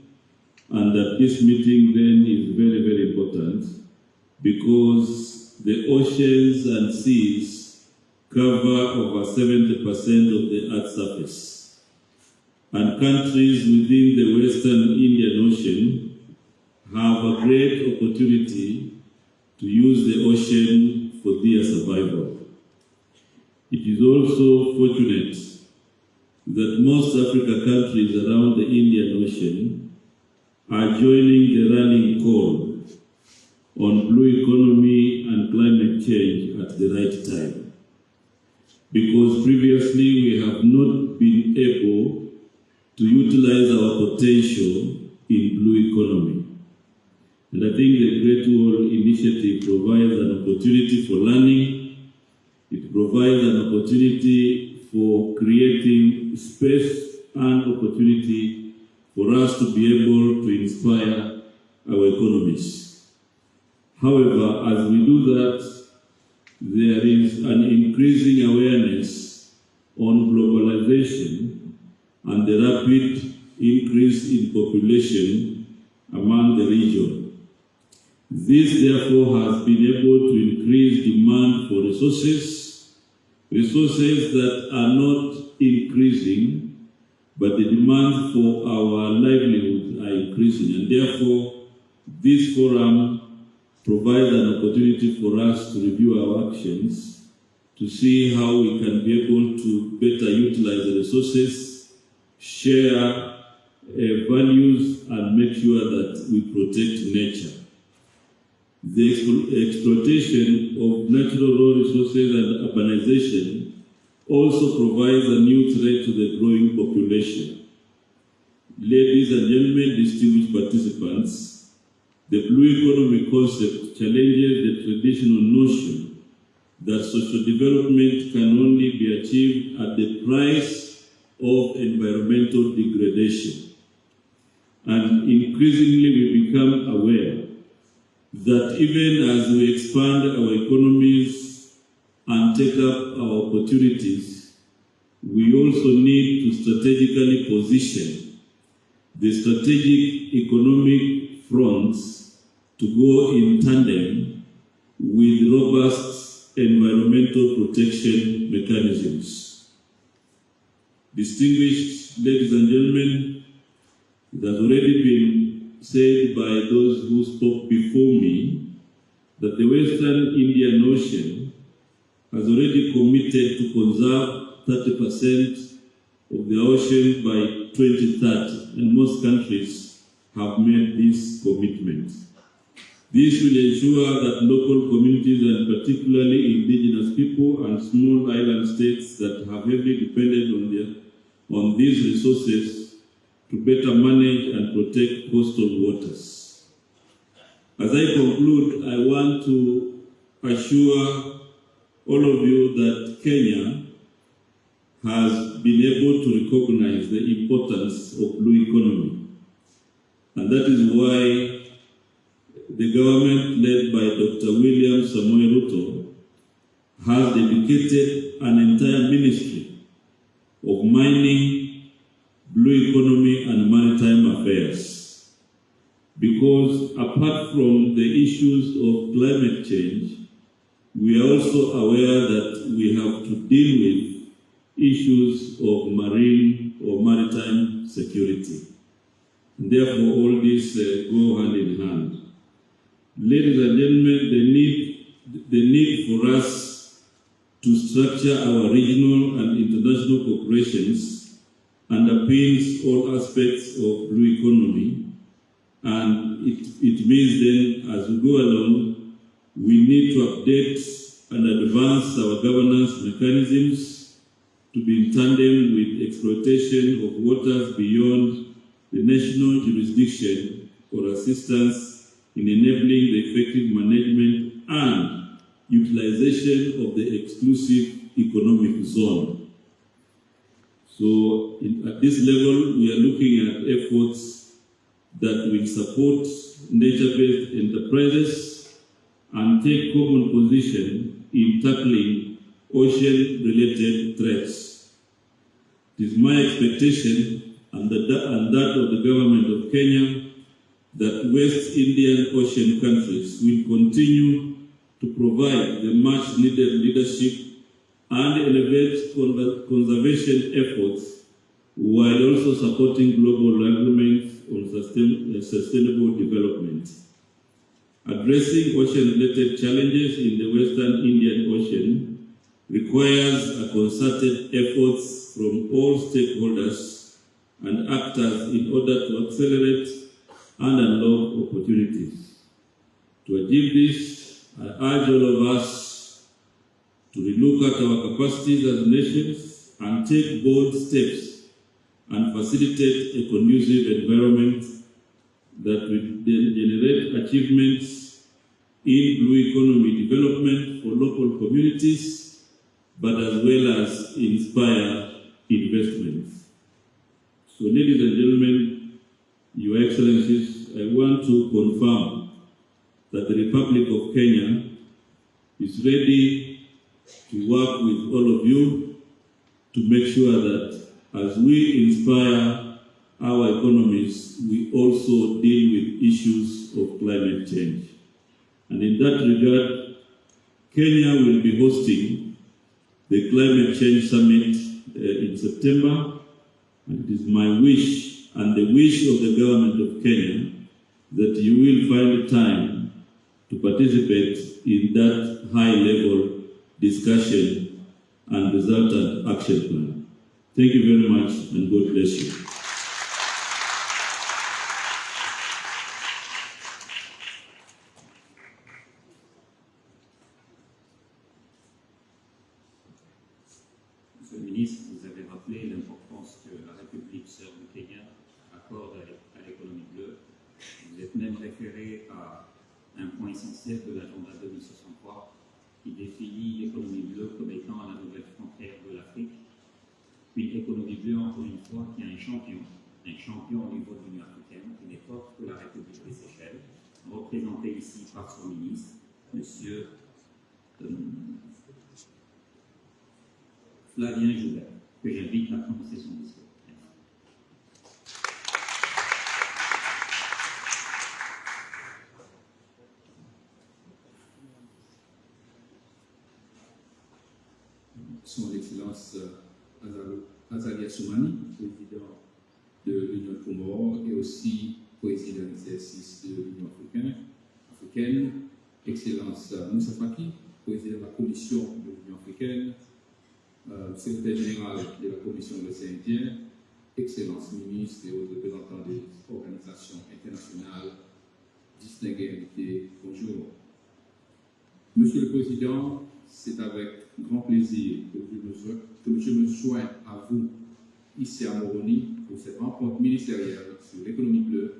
[SPEAKER 8] and that this meeting then is very, very important because the oceans and seas cover over 70% of the Earth's surface. And countries within the Western Indian Ocean have a great opportunity to use the ocean for their survival. It is also fortunate that most African countries around the Indian Ocean are joining the rallying call on blue economy and climate change at the right time. Because previously we have not been able to utilize our potential in blue economy. And I think the Great Wall Initiative provides an opportunity for learning. It provides an opportunity for creating space and opportunity for us to be able to inspire our economies. However, as we do that, there is an increasing awareness on globalization and the rapid increase in population among the region. This therefore has been able to increase demand for resources that are not increasing, but the demand for our livelihoods are increasing, and therefore this forum provides an opportunity for us to review our actions, to see how we can be able to better utilize the resources, share values and make sure that we protect nature. The exploitation of natural raw resources and urbanization also provides a new threat to the growing population. Ladies and gentlemen, distinguished participants, the blue economy concept challenges the traditional notion that social development can only be achieved at the price of environmental degradation. And increasingly we become aware that even as we expand our economies and take up our opportunities, we also need to strategically position the strategic economic fronts to go in tandem with robust environmental protection mechanisms. Distinguished ladies and gentlemen, it has already been said by those who spoke before me that the Western Indian Ocean has already committed to conserve 30% of the ocean by 2030, and most countries have made this commitment. This will ensure that local communities, and particularly indigenous people and small island states that have heavily depended on these resources, to better manage and protect coastal waters. As I conclude, I want to assure all of you that Kenya has been able to recognize the importance of blue economy. And that is why the government led by Dr. William Samoei Ruto has dedicated an entire ministry of mining, blue economy and maritime affairs. Because apart from the issues of climate change, we are also aware that we have to deal with issues of marine or maritime security. And therefore, all these go hand in hand. Ladies and gentlemen, the need for us to structure our regional and international cooperations underpins all aspects of blue economy, and it means then, as we go along, we need to update and advance our governance mechanisms to be in tandem with exploitation of waters beyond the national jurisdiction for assistance in enabling the effective management and utilization of the exclusive economic zone. So at this level, we are looking at efforts that will support nature-based enterprises and take common position in tackling ocean-related threats. It is my expectation and that of the government of Kenya that West Indian Ocean countries will continue to provide the much-needed leadership and elevate conservation efforts while also supporting global agreements on sustainable development. Addressing ocean-related challenges in the Western Indian Ocean requires a concerted efforts from all stakeholders and actors in order to accelerate and unlock opportunities. To achieve this, I urge all of us to relook at our capacities as nations and take bold steps and facilitate a conducive environment that will generate achievements in blue economy development for local communities, but as well as inspire investments. So, ladies and gentlemen, Your Excellencies, I want to confirm that the Republic of Kenya is ready to work with all of you to make sure that as we inspire our economies, we also deal with issues of climate change. And in that regard, Kenya will be hosting the Climate Change Summit in September, and it is my wish and the wish of the government of Kenya that you will find time to participate in that high-level discussion and resultant action plan. Thank you very much, and God bless you.
[SPEAKER 1] même référer à un point essentiel de l'agenda 2063 qui définit l'économie bleue comme étant la nouvelle frontière de l'Afrique. Une économie bleue, encore une fois, qui a un champion au niveau de l'Union africaine, qui n'est autre que la République des Seychelles, représenté ici par son ministre, M. Flavien Joubert, que j'invite à prononcer son discours.
[SPEAKER 9] Son Excellence Azali Assoumani, président de l'Union de Comores et aussi président d'exercice de l'Union africaine, Excellence Moussa Faki, président de la Commission de l'Union africaine, secrétaire général de la Commission de l'océan Indien, Excellence ministre et autres représentants des organisations internationales, distingués invités, bonjour. Monsieur le Président, c'est avec grand plaisir que je me joins à vous ici à Moroni pour cette rencontre ministérielle sur l'économie bleue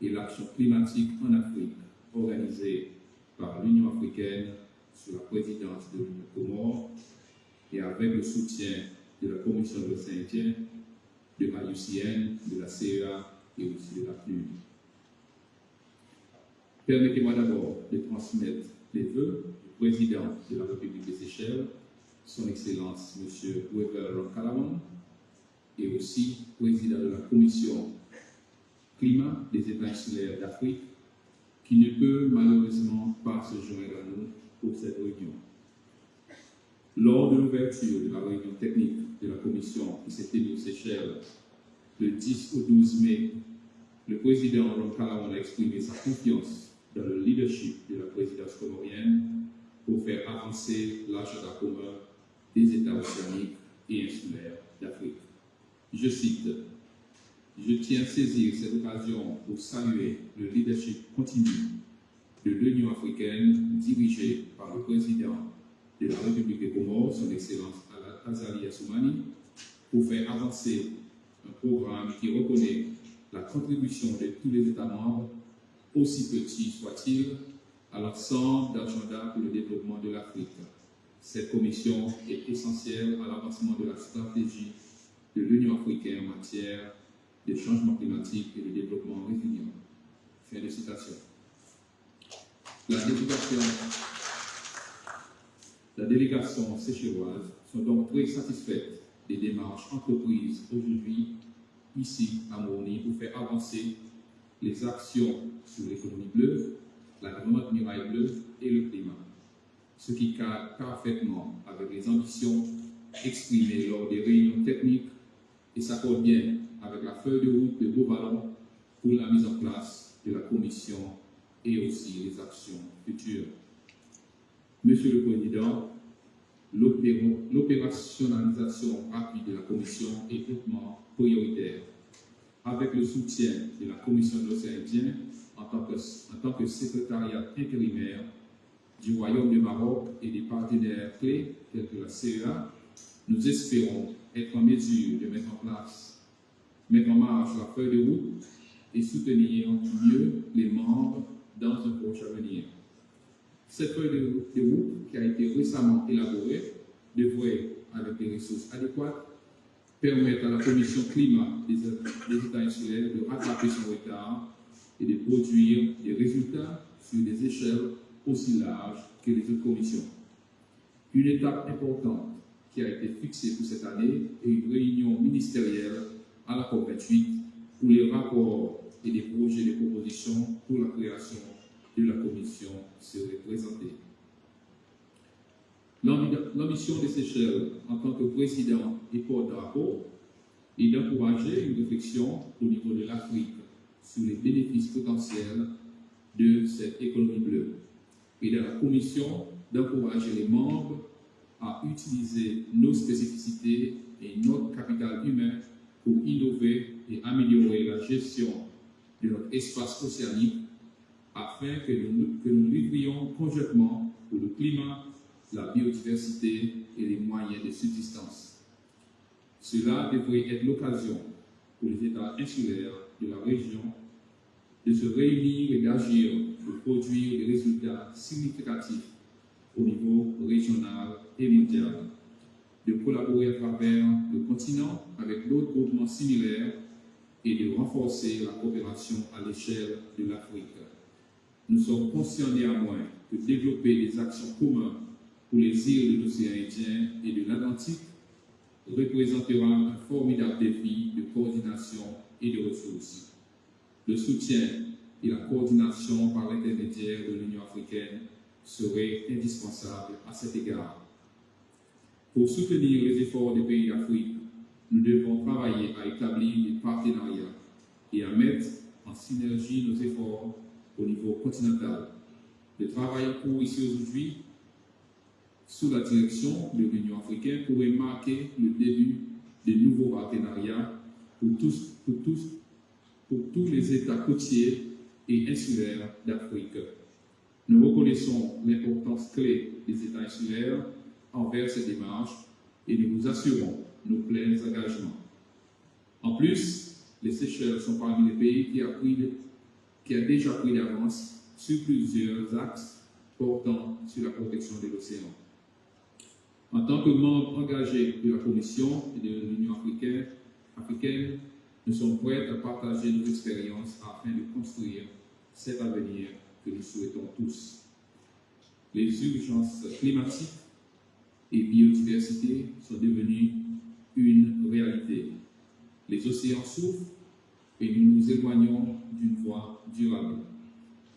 [SPEAKER 9] et l'action climatique en Afrique, organisée par l'Union africaine sous la présidence de l'Union Comores et avec le soutien de la Commission de l'océan Indien, de l'IUCN, de la CEA et aussi de la PNUD. Permettez-moi d'abord de transmettre les vœux du président de la République des Seychelles, son Excellence M. Weber Ronkalawan, et aussi président de la Commission climat des États insulaires d'Afrique, qui ne peut malheureusement pas se joindre à nous pour cette réunion. Lors de l'ouverture de la réunion technique de la Commission qui s'est tenue aux Seychelles le 10 au 12 mai, le président Ronkalawan a exprimé sa confiance dans le leadership de la présidence comorienne pour faire avancer l'agenda commun des États océaniques et insulaires d'Afrique. Je cite: « Je tiens à saisir cette occasion pour saluer le leadership continu de l'Union africaine dirigée par le président de la République des Comores, son Excellence Azali Assoumani, pour faire avancer un programme qui reconnaît la contribution de tous les États membres, aussi petits soient-ils, à l'ensemble d'agenda pour le développement de l'Afrique. Cette commission est essentielle à l'avancement de la stratégie de l'Union africaine en matière de changement climatique et de développement résilient. » Fin de citation. La délégation séchelloise sont donc très satisfaites des démarches entreprises aujourd'hui ici à Moroni pour faire avancer les actions sur l'économie bleue, la grande muraille bleue et le climat, ce qui cadre parfaitement avec les ambitions exprimées lors des réunions techniques et s'accorde bien avec la feuille de route de Beauvallon pour la mise en place de la Commission et aussi les actions futures. Monsieur le Président, l'opérationnalisation rapide de la Commission est hautement prioritaire. Avec le soutien de la Commission de l'océan Indien en tant que secrétariat intérimaire du Royaume du Maroc et des partenaires clés tels que la CEA, nous espérons être en mesure de mettre en marche la feuille de route et soutenir mieux les membres dans un proche avenir. Cette feuille de route qui a été récemment élaborée devrait, avec des ressources adéquates, permettre à la Commission climat des États insulaires de rattraper son retard et de produire des résultats sur des échelles aussi larges que les autres commissions. Une étape importante qui a été fixée pour cette année est une réunion ministérielle à la COP28 où les rapports et les projets de propositions pour la création de la commission seraient présentés. L'ambition des Seychelles en tant que président et porte-drapeau est d'encourager une réflexion au niveau de l'Afrique sur les bénéfices potentiels de cette économie bleue et de la Commission d'encourager les membres à utiliser nos spécificités et notre capital humain pour innover et améliorer la gestion de notre espace océanique afin que nous livrions conjointement pour le climat, la biodiversité et les moyens de subsistance. Cela devrait être l'occasion pour les États insulaires de la région de se réunir et d'agir pour produire des résultats significatifs au niveau régional et mondial, de collaborer à travers le continent avec d'autres groupements similaires et de renforcer la coopération à l'échelle de l'Afrique. Nous sommes conscients néanmoins que développer des actions communes pour les îles de l'océan Indien et de l'Atlantique représentera un formidable défi de coordination et de ressources. Le soutien et la coordination par l'intermédiaire de l'Union africaine seraient indispensables à cet égard. Pour soutenir les efforts des pays d'Afrique, nous devons travailler à établir des partenariats et à mettre en synergie nos efforts au niveau continental. Le travail en cours ici aujourd'hui, sous la direction de l'Union africaine, pourrait marquer le début de nouveaux partenariats pour tous les États côtiers et insulaires d'Afrique. Nous reconnaissons l'importance clé des États insulaires envers cette démarche et nous vous assurons nos pleins engagements. En plus, les Seychelles sont parmi les pays qui a déjà pris d'avance sur plusieurs axes portant sur la protection de l'océan. En tant que membre engagé de la Commission et de l'Union africaine, nous sommes prêts à partager nos expériences afin de construire cet avenir que nous souhaitons tous. Les urgences climatiques et biodiversité sont devenues une réalité. Les océans souffrent et nous nous éloignons d'une voie durable.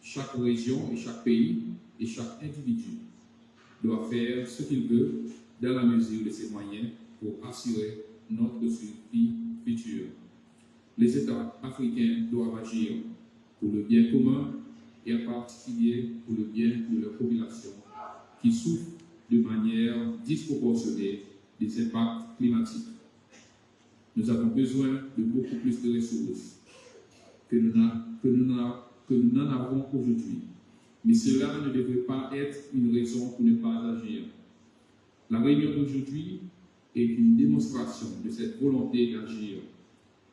[SPEAKER 9] Chaque région et chaque pays et chaque individu doit faire ce qu'il veut dans la mesure de ses moyens pour assurer notre survie future. Les États africains doivent agir pour le bien commun et en particulier pour le bien de leur population qui souffrent de manière disproportionnée des impacts climatiques. Nous avons besoin de beaucoup plus de ressources que nous n'en avons aujourd'hui. Mais cela ne devrait pas être une raison pour ne pas agir. La réunion d'aujourd'hui est une démonstration de cette volonté d'agir,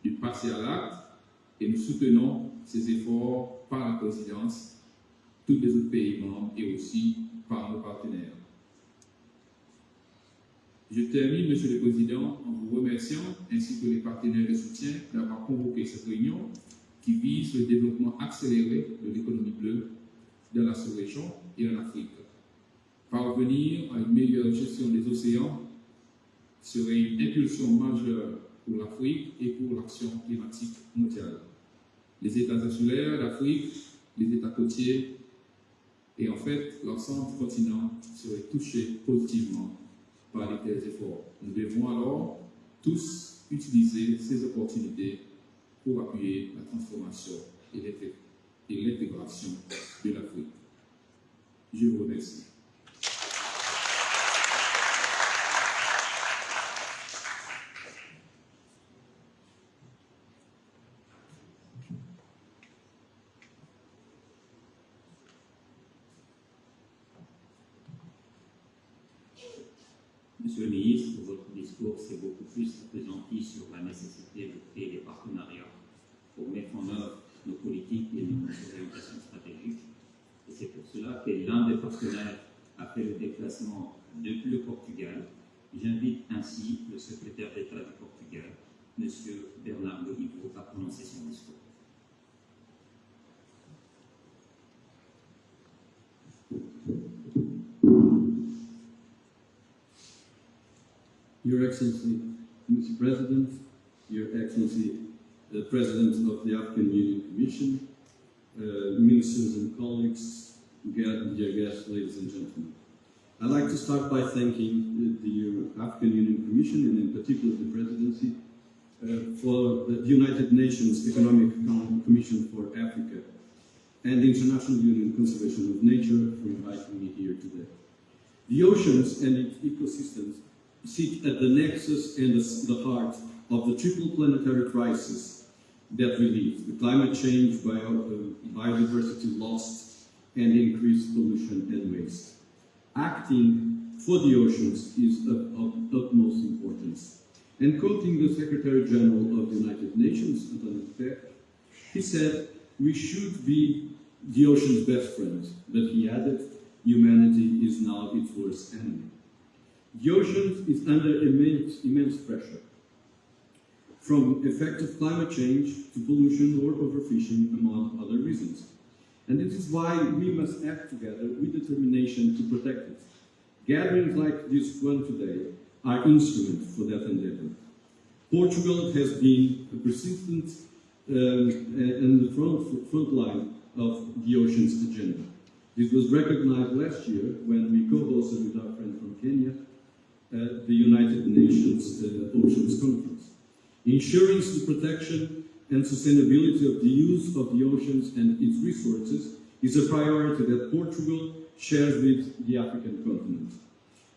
[SPEAKER 9] de passer à l'acte, et nous soutenons ces efforts par la présidence, tous les autres pays membres et aussi par nos partenaires. Je termine, Monsieur le Président, en vous remerciant, ainsi que les partenaires de soutien, d'avoir convoqué cette réunion qui vise le développement accéléré de l'économie bleue dans la sous-région et en Afrique. Parvenir à une meilleure gestion des océans serait une impulsion majeure pour l'Afrique et pour l'action climatique mondiale. Les États insulaires d'Afrique, les États côtiers et en fait l'ensemble du continent seraient touchés positivement par de tels efforts. Nous devons alors tous utiliser ces opportunités pour appuyer la transformation et l'intégration de l'Afrique. Je vous remercie.
[SPEAKER 1] Monsieur le ministre, votre discours s'est beaucoup plus appesanti sur la nécessité de créer des partenariats pour mettre en œuvre nos politiques et nos orientations stratégiques. Et c'est pour cela que l'un des partenaires a fait le déplacement depuis le Portugal. J'invite ainsi le secrétaire d'État du Portugal, M. Bernardo Ivo, à prononcer son discours.
[SPEAKER 10] Your Excellency, Mr. President, Your Excellency, the President of the African Union Commission, ministers and colleagues, dear guests, ladies and gentlemen. I'd like to start by thanking the African Union Commission, and in particular the Presidency, for the United Nations Economic Commission for Africa and the International Union Conservation of Nature for inviting me here today. The oceans and its ecosystems sit at the nexus and the heart of the triple planetary crisis that we live: the climate change, biodiversity loss, and increased pollution and waste. Acting for the oceans is of utmost importance. And quoting the Secretary General of the United Nations, António Guterres, he said, we should be the ocean's best friend. But he added, humanity is now its worst enemy. The ocean is under immense pressure, from effective climate change to pollution or overfishing, among other reasons. And this is why we must act together with determination to protect it. Gatherings like this one today are instruments for that endeavor. Portugal has been a persistent in the front line of the ocean's agenda. This was recognized last year when we co-hosted with our friend from Kenya the United Nations Oceans Conference. Ensuring the protection and sustainability of the use of the oceans and its resources is a priority that Portugal shares with the African continent.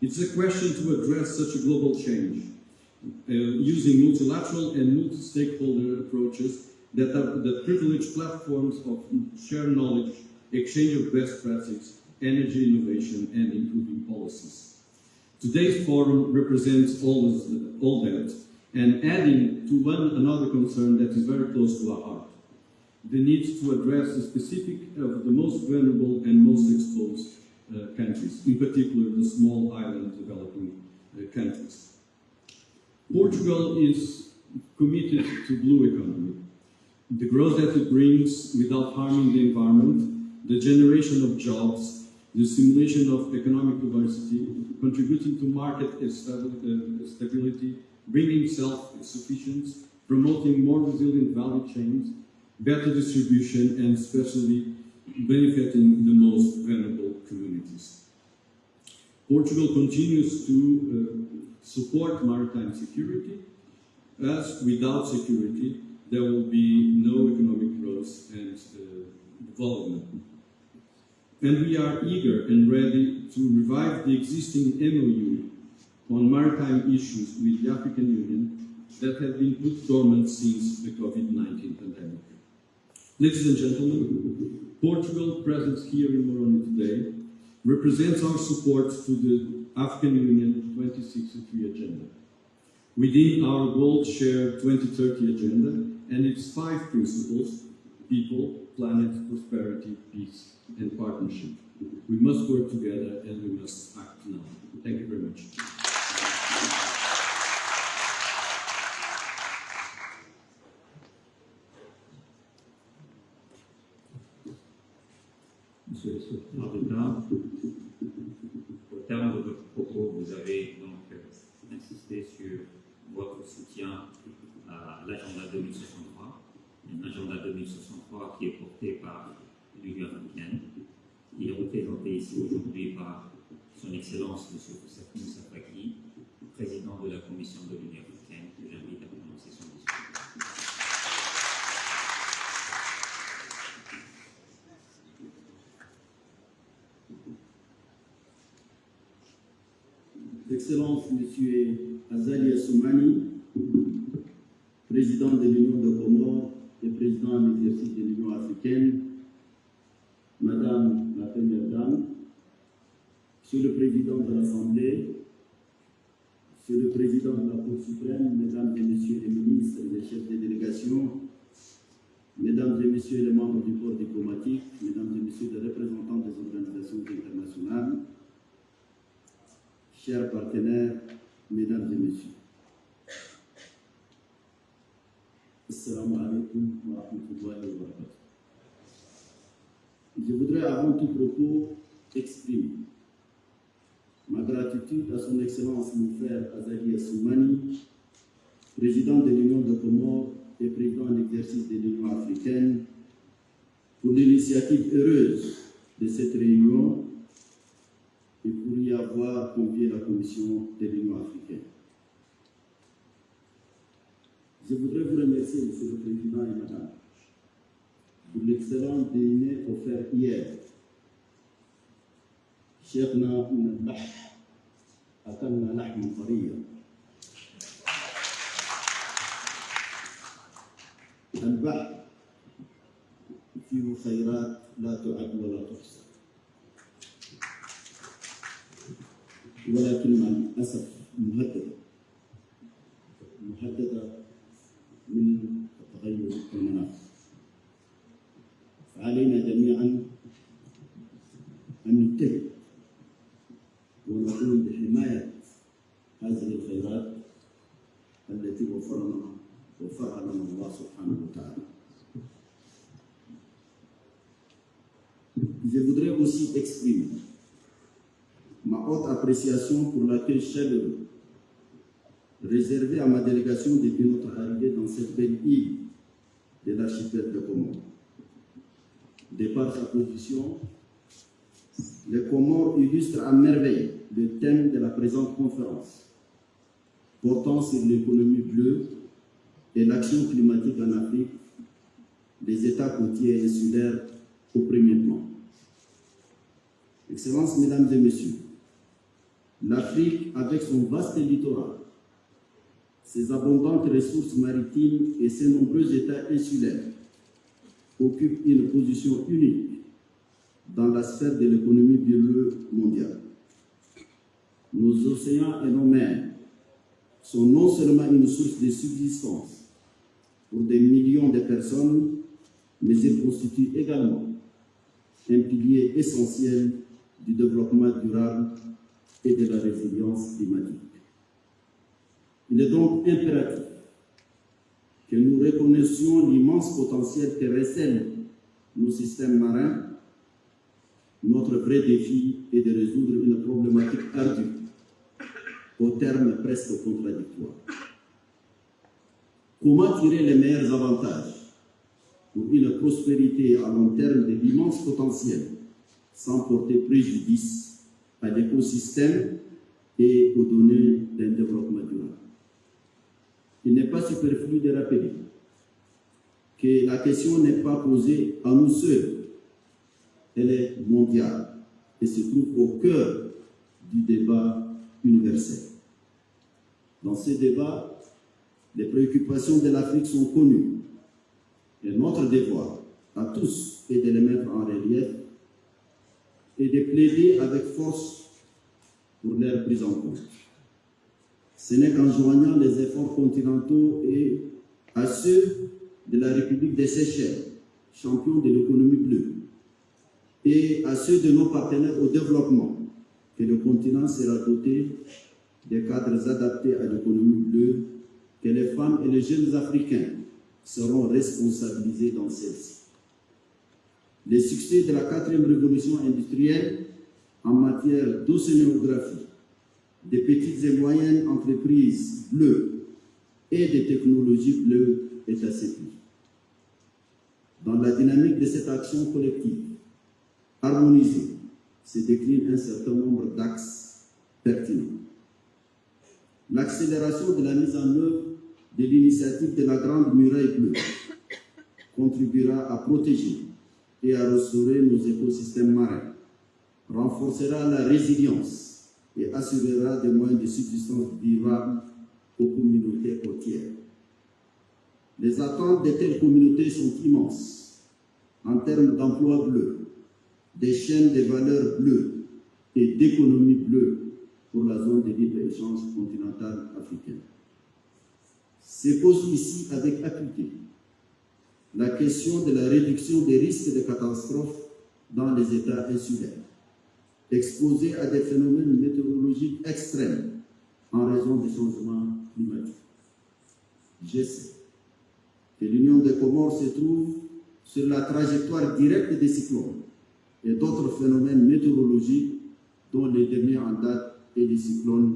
[SPEAKER 10] It's a question to address such a global change using multilateral and multi-stakeholder approaches that are the privileged platforms of shared knowledge, exchange of best practices, energy innovation, and improving policies. Today's forum represents all that, and adding to another concern that is very close to our heart, the need to address the specific of the most vulnerable and most exposed countries, in particular the small island developing countries. Portugal is committed to blue economy, the growth that it brings without harming the environment, the generation of jobs, the stimulation of economic diversity, contributing to market stability, bringing self-sufficiency, promoting more resilient value chains, better distribution, and especially benefiting the most vulnerable communities. Portugal continues to support maritime security, as without security, there will be no economic growth and development. And we are eager and ready to revive the existing MOU on maritime issues with the African Union that have been put dormant since the COVID-19 pandemic. Ladies and gentlemen, Portugal, present here in Moroni today, represents our support to the African Union 2063 agenda, within our Gold Share 2030 agenda and its 5 principles: people, planet, prosperity, peace, and partnership. We must work together and we must act now. Thank you very much.
[SPEAKER 1] Monsieur le secrétaire d'État, au terme de votre propos, vous avez donc insisté sur votre soutien à l'agenda 2063, un agenda 2063 qui est porté par l'Union africaine. Il est représenté ici aujourd'hui par son Excellence M. Moussa Faki, président de la Commission de l'Union africaine, que j'invite à prononcer son discours.
[SPEAKER 2] Excellence, Monsieur Azali Assoumani, président de l'Union de Comores et président en exercice de l'Union africaine, Madame la Première Dame, Monsieur le Président de l'Assemblée, Monsieur le Président de la Cour suprême, Mesdames et Messieurs les ministres et les chefs de délégation, Mesdames et Messieurs les membres du corps diplomatique, Mesdames et Messieurs les représentants des organisations internationales, chers partenaires, Mesdames et Messieurs. Assalamu alaikum wa rahmatullahi wa barakatuh. Je voudrais avant tout propos exprimer ma gratitude à son Excellence mon frère Azali Assoumani, président de l'Union de Comores et président en exercice de l'Union africaine, pour l'initiative heureuse de cette réunion et pour y avoir convié la Commission de l'Union africaine. Je voudrais vous remercier, Monsieur le Président et Madame, pour l'excellent dîner offert hier. شيخنا من البحر أكلنا لحما طريا. البحر فيه خيرات لا تعد ولا تحصى، ولكن مع الأسف مهددة من التغير المناخ. je voudrais aussi exprimer ma haute appréciation pour l'accueil chaleureux réservé à ma délégation depuis notre arrivée dans cette belle île de l'archipel de Comores. De par sa position, les Comores illustrent à merveille le thème de la présente conférence, portant sur l'économie bleue et l'action climatique en Afrique, les États côtiers et insulaires au premier plan. Excellences, Mesdames et Messieurs, l'Afrique, avec son vaste littoral, ses abondantes ressources maritimes et ses nombreux États insulaires, occupe une position unique dans la sphère de l'économie bleue mondiale. Nos océans et nos mers sont non seulement une source de subsistance pour des millions de personnes, mais ils constituent également un pilier essentiel du développement durable et de la résilience climatique. Il est donc impératif que nous reconnaissions l'immense potentiel que recèlent nos systèmes marins. Notre vrai défi est de résoudre une problématique ardue, au terme presque contradictoire. Comment tirer les meilleurs avantages pour une prospérité à long terme de l'immense potentiel sans porter préjudice à l'écosystème et aux données d'un développement durable? Il n'est pas superflu de rappeler que la question n'est pas posée à nous seuls, elle est mondiale et se trouve au cœur du débat universel. Dans ce débat, les préoccupations de l'Afrique sont connues et notre devoir à tous est de les mettre en relief et de plaider avec force pour leur prise en compte. Ce n'est qu'en joignant les efforts continentaux et à ceux de la République des Seychelles, champion de l'économie bleue, et à ceux de nos partenaires au développement, que le continent sera doté des cadres adaptés à l'économie bleue, que les femmes et les jeunes Africains seront responsabilisés dans celle-ci. Les succès de la 4e révolution industrielle en matière d'océanographie, des petites et moyennes entreprises bleues et des technologies bleues est assez pris. Dans la dynamique de cette action collective, harmonisée, se décline un certain nombre d'axes pertinents. L'accélération de la mise en œuvre de l'initiative de la Grande Muraille Bleue contribuera à protéger et à restaurer nos écosystèmes marins, renforcera la résilience et assurera des moyens de subsistance durables aux communautés côtières. Les attentes de telles communautés sont immenses en termes d'emplois bleus, des chaînes de valeurs bleues et d'économie bleue pour la zone de libre-échange continentale africaine. Se pose ici avec acuité la question de la réduction des risques de catastrophes dans les États insulaires, exposés à des phénomènes météorologiques extrêmes en raison des changements climatiques. Je sais que l'Union des Comores se trouve sur la trajectoire directe des cyclones et d'autres phénomènes météorologiques dont le dernier en date est le cyclone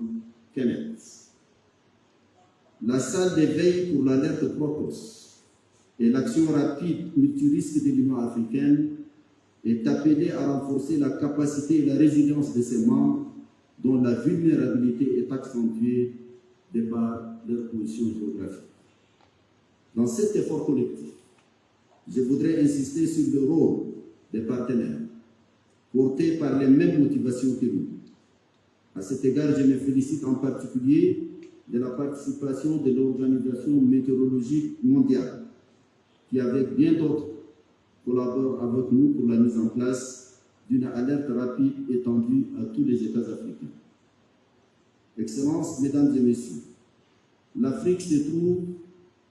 [SPEAKER 2] Kenneth. La salle de veille pour l'alerte précoce et l'action rapide multirisque de l'Union africaine est appelée à renforcer la capacité et la résilience de ses membres dont la vulnérabilité est accentuée de par leur position géographique. Dans cet effort collectif, je voudrais insister sur le rôle des partenaires, portés par les mêmes motivations que nous. À cet égard, je me félicite en particulier de la participation de l'Organisation météorologique mondiale, qui, avec bien d'autres, collabore avec nous pour la mise en place d'une alerte rapide étendue à tous les États africains. Excellences, Mesdames et Messieurs, l'Afrique se trouve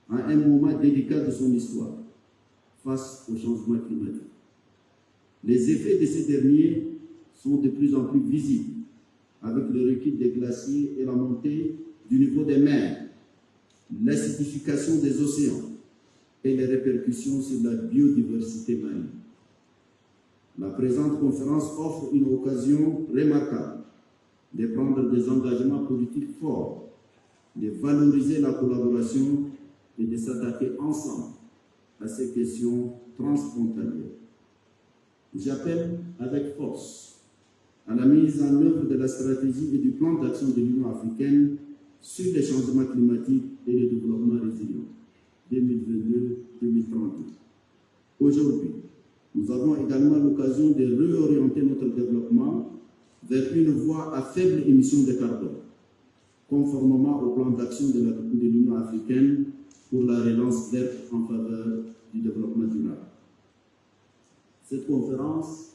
[SPEAKER 2] à un moment délicat de son histoire face au changement climatique. Les effets de ces derniers sont de plus en plus visibles avec le recul des glaciers et la montée du niveau des mers, l'acidification des océans et les répercussions sur la biodiversité marine. La présente conférence offre une occasion remarquable de prendre des engagements politiques forts, de valoriser la collaboration et de s'attaquer ensemble à ces questions transfrontalières. J'appelle avec force à la mise en œuvre de la stratégie et du plan d'action de l'Union africaine sur les changements climatiques et le développement résilient 2022-2032. Aujourd'hui, nous avons également l'occasion de réorienter notre développement vers une voie à faible émission de carbone, conformément au plan d'action de l'Union africaine pour la relance verte en faveur du développement durable. Cette conférence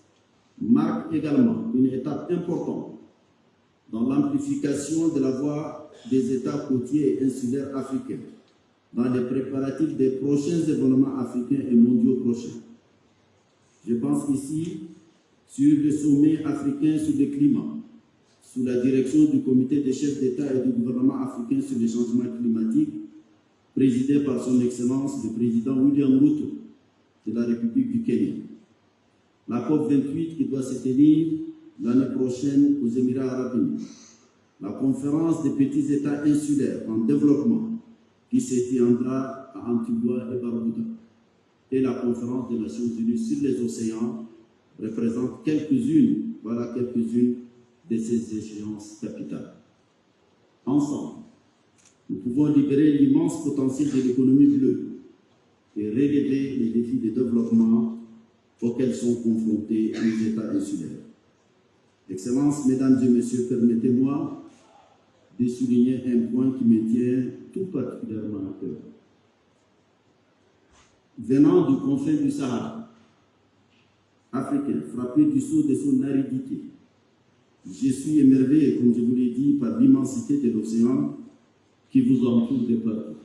[SPEAKER 2] marque également une étape importante dans l'amplification de la voix des États côtiers et insulaires africains dans les préparatifs des prochains événements africains et mondiaux prochains. Je pense ici sur le sommet africain sur le climat, sous la direction du comité des chefs d'État et du gouvernement africain sur les changements climatiques, présidé par son Excellence le président William Ruto de la République du Kenya. La COP28 qui doit se tenir l'année prochaine aux Émirats arabes unis. La conférence des petits États insulaires en développement qui se tiendra à Antigua et Barbuda. Et la conférence des Nations unies sur les océans représente quelques-unes de ces échéances capitales. Ensemble, nous pouvons libérer l'immense potentiel de l'économie bleue et relever les défis de développement auxquels sont confrontés les États insulaires. Excellences, Mesdames et Messieurs, permettez-moi de souligner un point qui me tient tout particulièrement à cœur. Venant du confin du Sahara africain, frappé du sceau de son aridité, je suis émerveillé, comme je vous l'ai dit, par l'immensité de l'océan qui vous entoure de partout.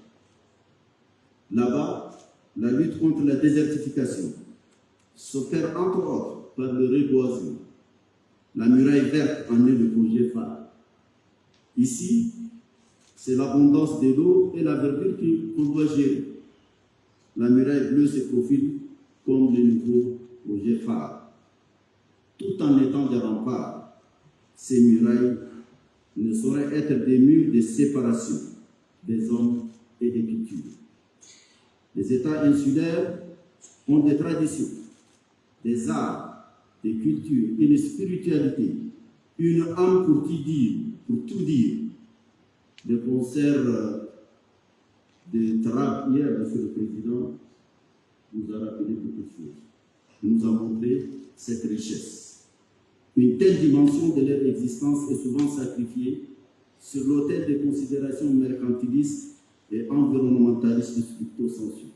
[SPEAKER 2] Là-bas, la lutte contre la désertification s'opère entre autres par le reboisement. La muraille verte en est le projet phare. Ici, c'est l'abondance de l'eau et la verdure qu'on doit gérer. La muraille bleue se profile comme le nouveau projet phare. Tout en étant des remparts, ces murailles ne sauraient être des murs de séparation des hommes et des cultures. Les États insulaires ont des traditions, des arts, des cultures, une spiritualité, une âme pour tout dire. Le concert de Trappes hier, Monsieur le Président, nous a rappelé beaucoup de choses. Il nous a montré cette richesse. Une telle dimension de leur existence est souvent sacrifiée sur l'autel des considérations mercantilistes et environnementalistes stricto sensu.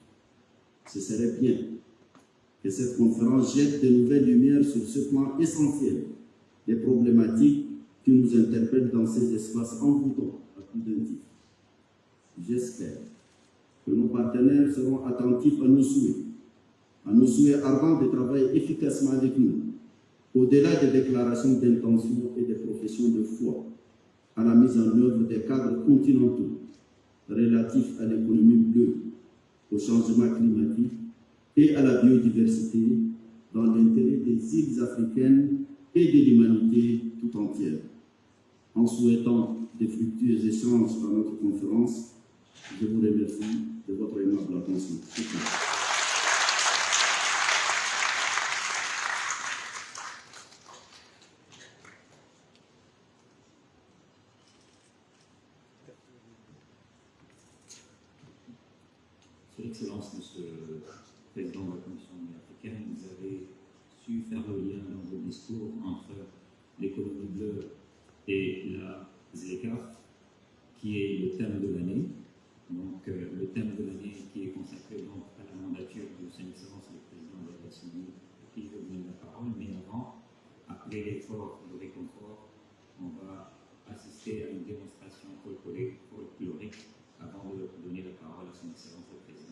[SPEAKER 2] Ce serait bien que cette conférence jette de nouvelles lumières sur ce plan essentiel des problématiques qui nous interpellent dans ces espaces envoûtants à plus d'un titre. J'espère que nos partenaires seront attentifs à nos souhaits ardents de travailler efficacement avec nous, au-delà des déclarations d'intention et des professions de foi, à la mise en œuvre des cadres continentaux relatifs à l'économie bleue, au changement climatique et à la biodiversité dans l'intérêt des îles africaines et de l'humanité tout entière. En souhaitant de fructueux échanges dans notre conférence, je vous remercie de votre aimable attention.
[SPEAKER 1] Son Excellence, Monsieur le Président de la Commission africaine, vous avez su faire le lien dans vos discours entre l'économie bleue et la ZLECAf, qui est le thème de l'année. Donc, le thème de l'année qui est consacré donc, à la mandature de Son Excellence le Président de la République, qui veut donner la parole. Mais avant, après l'effort de réconfort, on va assister à une démonstration folklorique avant de donner la parole à Son Excellence le Président.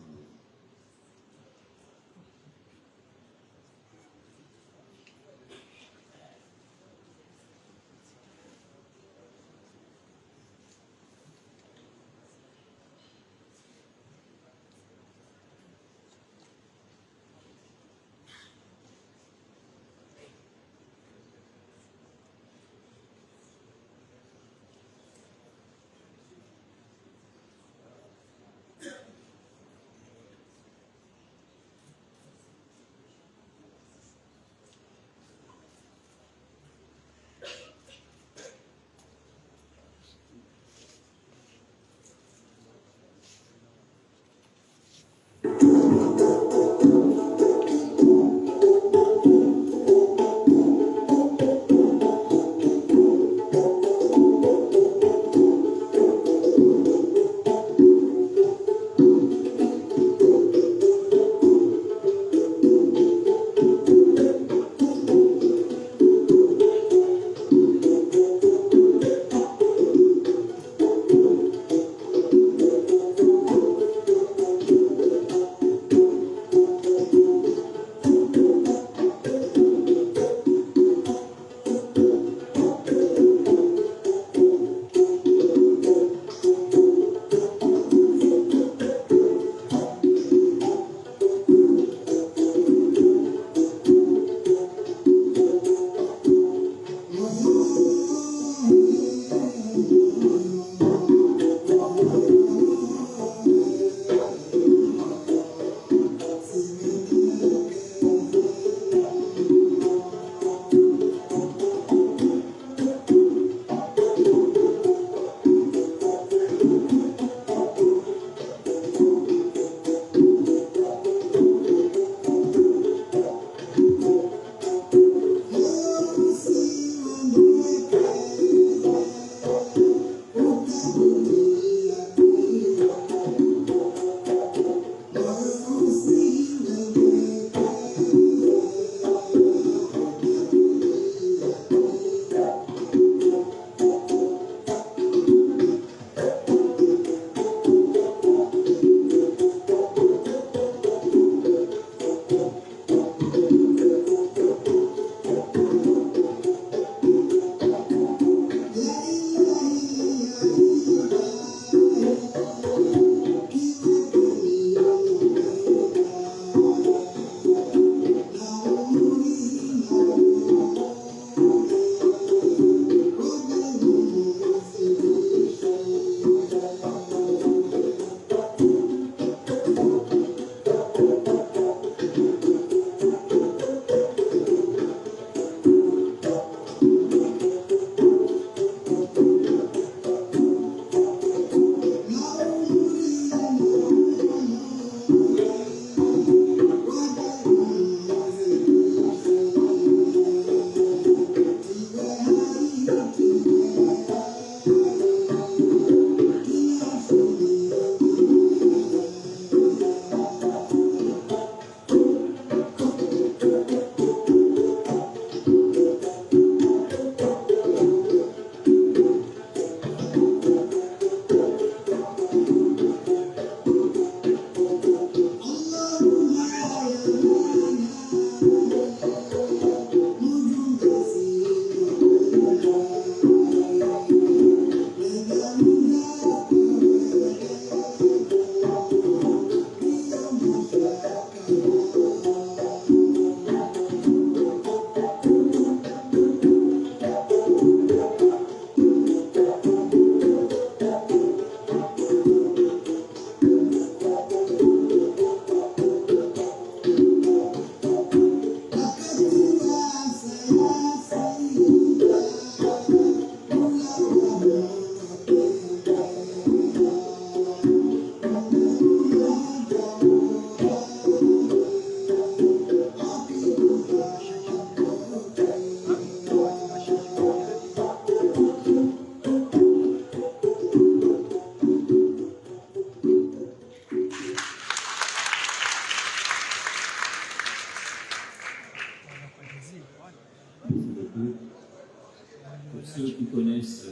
[SPEAKER 1] qui connaissent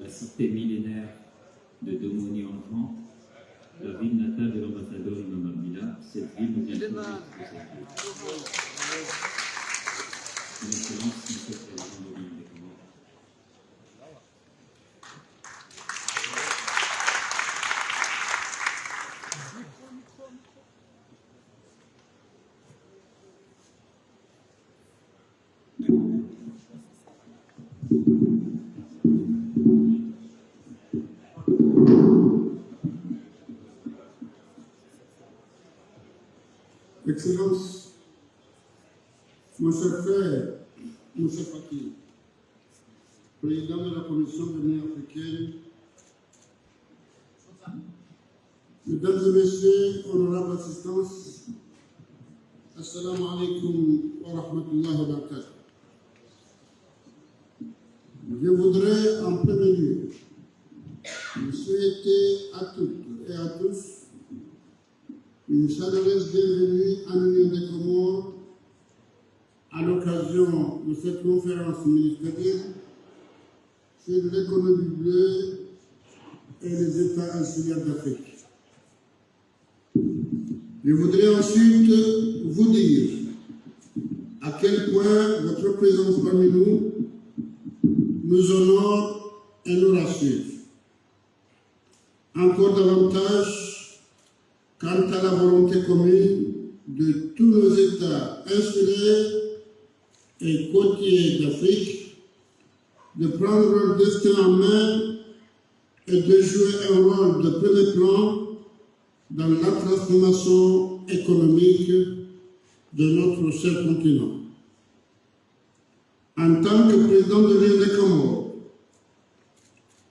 [SPEAKER 1] la cité millénaire de Domoni-en-Grand, la ville natale de l'ambassadeur Imam Abdillah, cette ville nous vient de cette ville. Son Excellence, Monsieur le Président de l'île des Comores.
[SPEAKER 11] Excellence, mon cher frère, mon cher Fakir, président de la Commission de l'Union africaine, mesdames et messieurs, honorables assistants, assalamu alaikum wa rahmatullahi wa barakatuh. Je voudrais en premier lieu vous souhaiter à toutes et à tous une chaleureuse bienvenue à l'Union des Comores à l'occasion de cette conférence ministérielle sur l'économie bleue et les États insulaires d'Afrique. Je voudrais ensuite vous dire à quel point votre présence parmi nous honore et nous rassure. Encore davantage quant à la volonté commune de tous nos États insulaires et côtiers d'Afrique de prendre leur destin en main et de jouer un rôle de premier plan dans la transformation économique de notre cher continent. En tant que président de l'île des Comores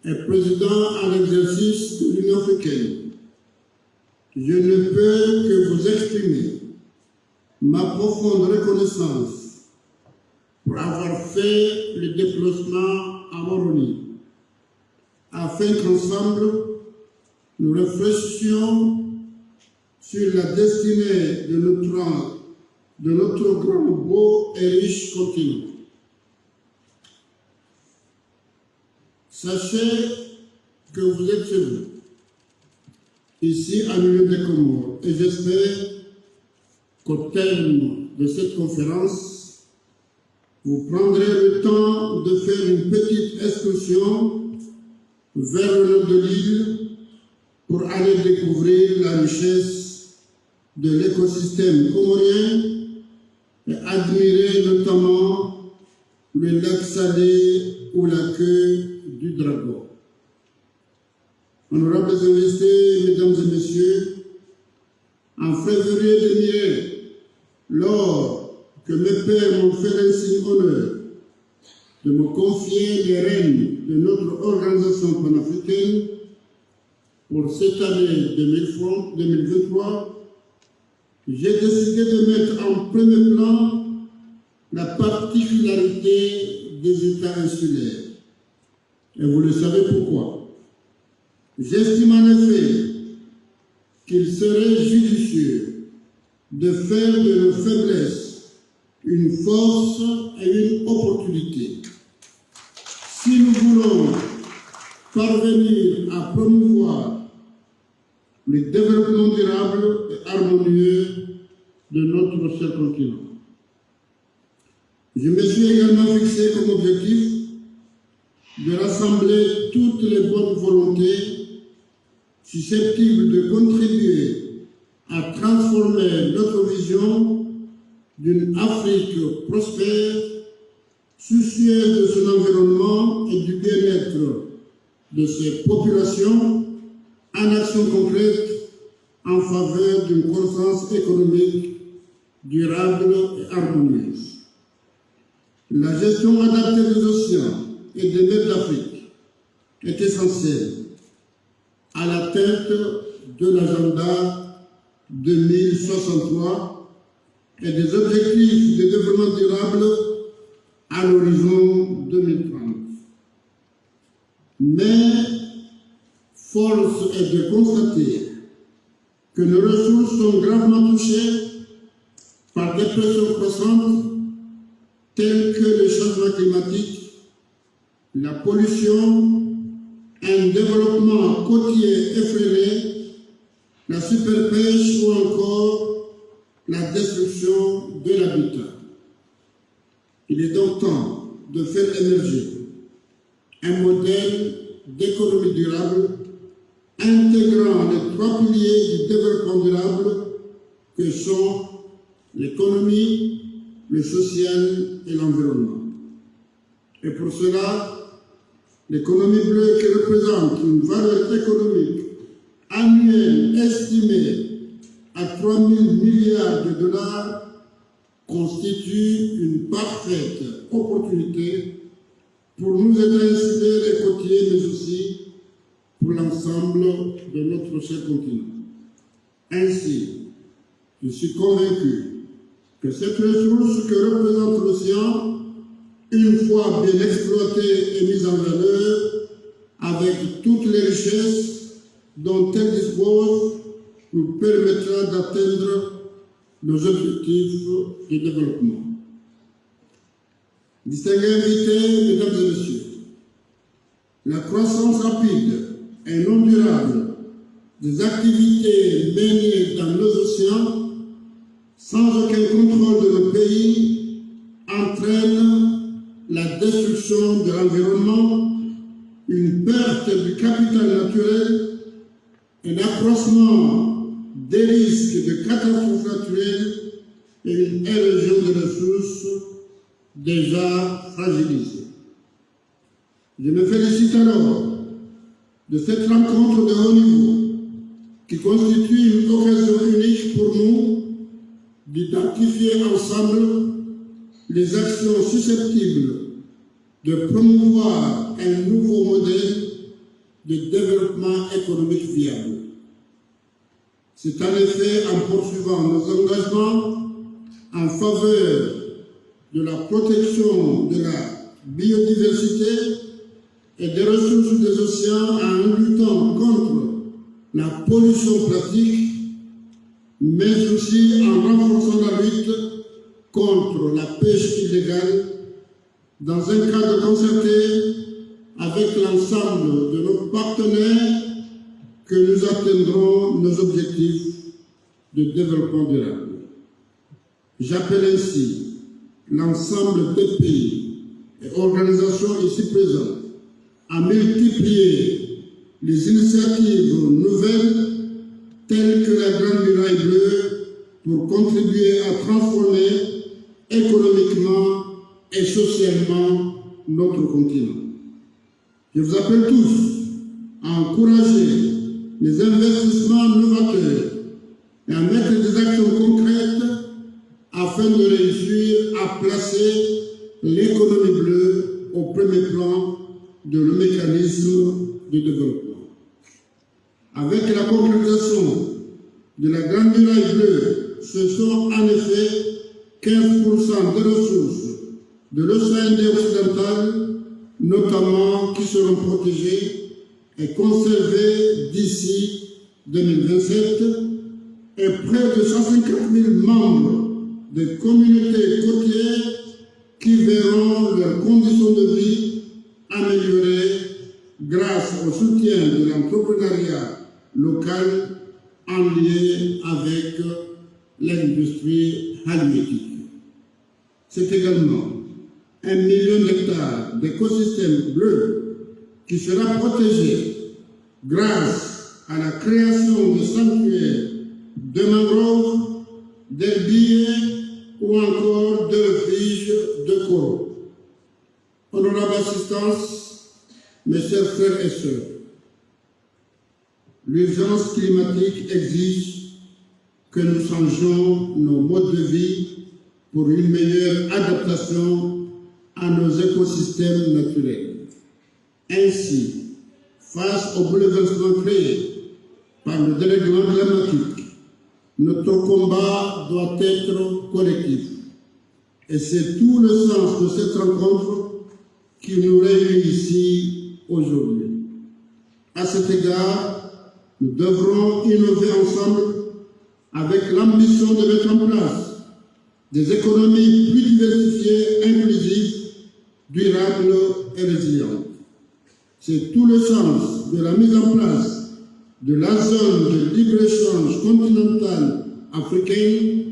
[SPEAKER 11] et président à l'exercice de l'Union africaine, je ne peux que vous exprimer ma profonde reconnaissance pour avoir fait le déplacement à Moroni, afin qu'ensemble, nous réfléchissions sur la destinée de notre grand, beau et riche continent. Sachez que vous êtes chez vous, ici à l'Union des Comores, et j'espère qu'au terme de cette conférence, vous prendrez le temps de faire une petite excursion vers le nord de l'île pour aller découvrir la richesse de l'écosystème comorien et admirer notamment le lac salé ou la queue du dragon. Honorables invités, mesdames et messieurs, en février dernier, lors que mes pères m'ont fait l'insigne honneur de me confier les rênes de notre organisation panafricaine pour cette année 2023, j'ai décidé de mettre en premier plan la particularité des États insulaires. Et vous le savez pourquoi. J'estime en effet qu'il serait judicieux de faire de nos faiblesses une force et une opportunité. Si nous voulons parvenir à promouvoir le développement durable et harmonieux de notre cher continent. Je me suis également fixé comme objectif de rassembler toutes les bonnes volontés susceptibles de contribuer à transformer notre vision d'une Afrique prospère, soucieuse de son environnement et du bien-être de ses populations, en action concrète en faveur d'une croissance économique durable et harmonieuse. La gestion adaptée des océans et des mers d'Afrique est essentielle à l'atteinte de l'agenda 2063 et des objectifs de développement durable à l'horizon 2030. Mais force est de constater que nos ressources sont gravement touchées par des pressions croissantes telles que le changement climatique, la pollution, un développement côtier effréné, la superpêche ou encore la destruction de l'habitat. Il est donc temps de faire émerger un modèle d'économie durable intégrant les 3 piliers du développement durable que sont l'économie, le social et l'environnement. Et pour cela, l'économie bleue, qui représente une valeur économique annuelle estimée à 3 000 milliards de dollars, constitue une parfaite opportunité pour nous aider à insuler les côtiers, mais aussi pour l'ensemble de notre cher continent. Ainsi, je suis convaincu que cette ressource que représente l'océan, une fois bien exploitée et mise en valeur, avec toutes les richesses dont elle dispose, nous permettra d'atteindre nos objectifs de développement. Distingués invités, mesdames et messieurs, la croissance rapide et non durable des activités menées dans nos océans, sans aucun contrôle de nos pays, entraîne la destruction de l'environnement, une perte du capital naturel, un accroissement des risques de catastrophes naturelles et une érosion des ressources déjà fragilisées. Je me félicite alors de cette rencontre de haut niveau qui constitue une occasion unique pour nous d'identifier ensemble les actions susceptibles de promouvoir un nouveau modèle de développement économique viable. C'est en effet en poursuivant nos engagements en faveur de la protection de la biodiversité et des ressources des océans en luttant contre la pollution plastique, mais aussi en renforçant la lutte contre la pêche illégale dans un cadre concerté avec l'ensemble de nos partenaires que nous atteindrons nos objectifs de développement durable. J'appelle ainsi l'ensemble des pays et organisations ici présentes à multiplier les initiatives nouvelles telles que la Grande Muraille Bleue pour contribuer à transformer économiquement et socialement notre continent. Je vous appelle tous à encourager les investissements novateurs et à mettre des actions concrètes afin de réussir à placer l'économie bleue au premier plan de le mécanisme de développement. Avec la concrétisation de la Grande Muraille Bleue, ce sont en effet 15% des ressources de l'océan Indien occidental, notamment, qui seront protégées et conservées d'ici 2027, et près de 150 000 membres de communautés côtières qui verront leurs conditions de vie améliorées grâce au soutien de l'entrepreneuriat local en lien avec l'industrie halieutique. C'est également 1 million d'hectares d'écosystèmes bleus qui sera protégé grâce à la création de sanctuaires de mangroves, d'herbiers ou encore de refuges de coraux. Honorable assistance, mes chers frères et sœurs, l'urgence climatique exige que nous changions nos modes de vie pour une meilleure adaptation à nos écosystèmes naturels. Ainsi, face aux bouleversements créés par le dérèglement climatique, notre combat doit être collectif. Et c'est tout le sens de cette rencontre qui nous réunit ici aujourd'hui. À cet égard, nous devrons innover ensemble avec l'ambition de mettre en place des économies plus diversifiées, inclusives durable et résiliente. C'est tout le sens de la mise en place de la zone de libre-échange continentale africaine,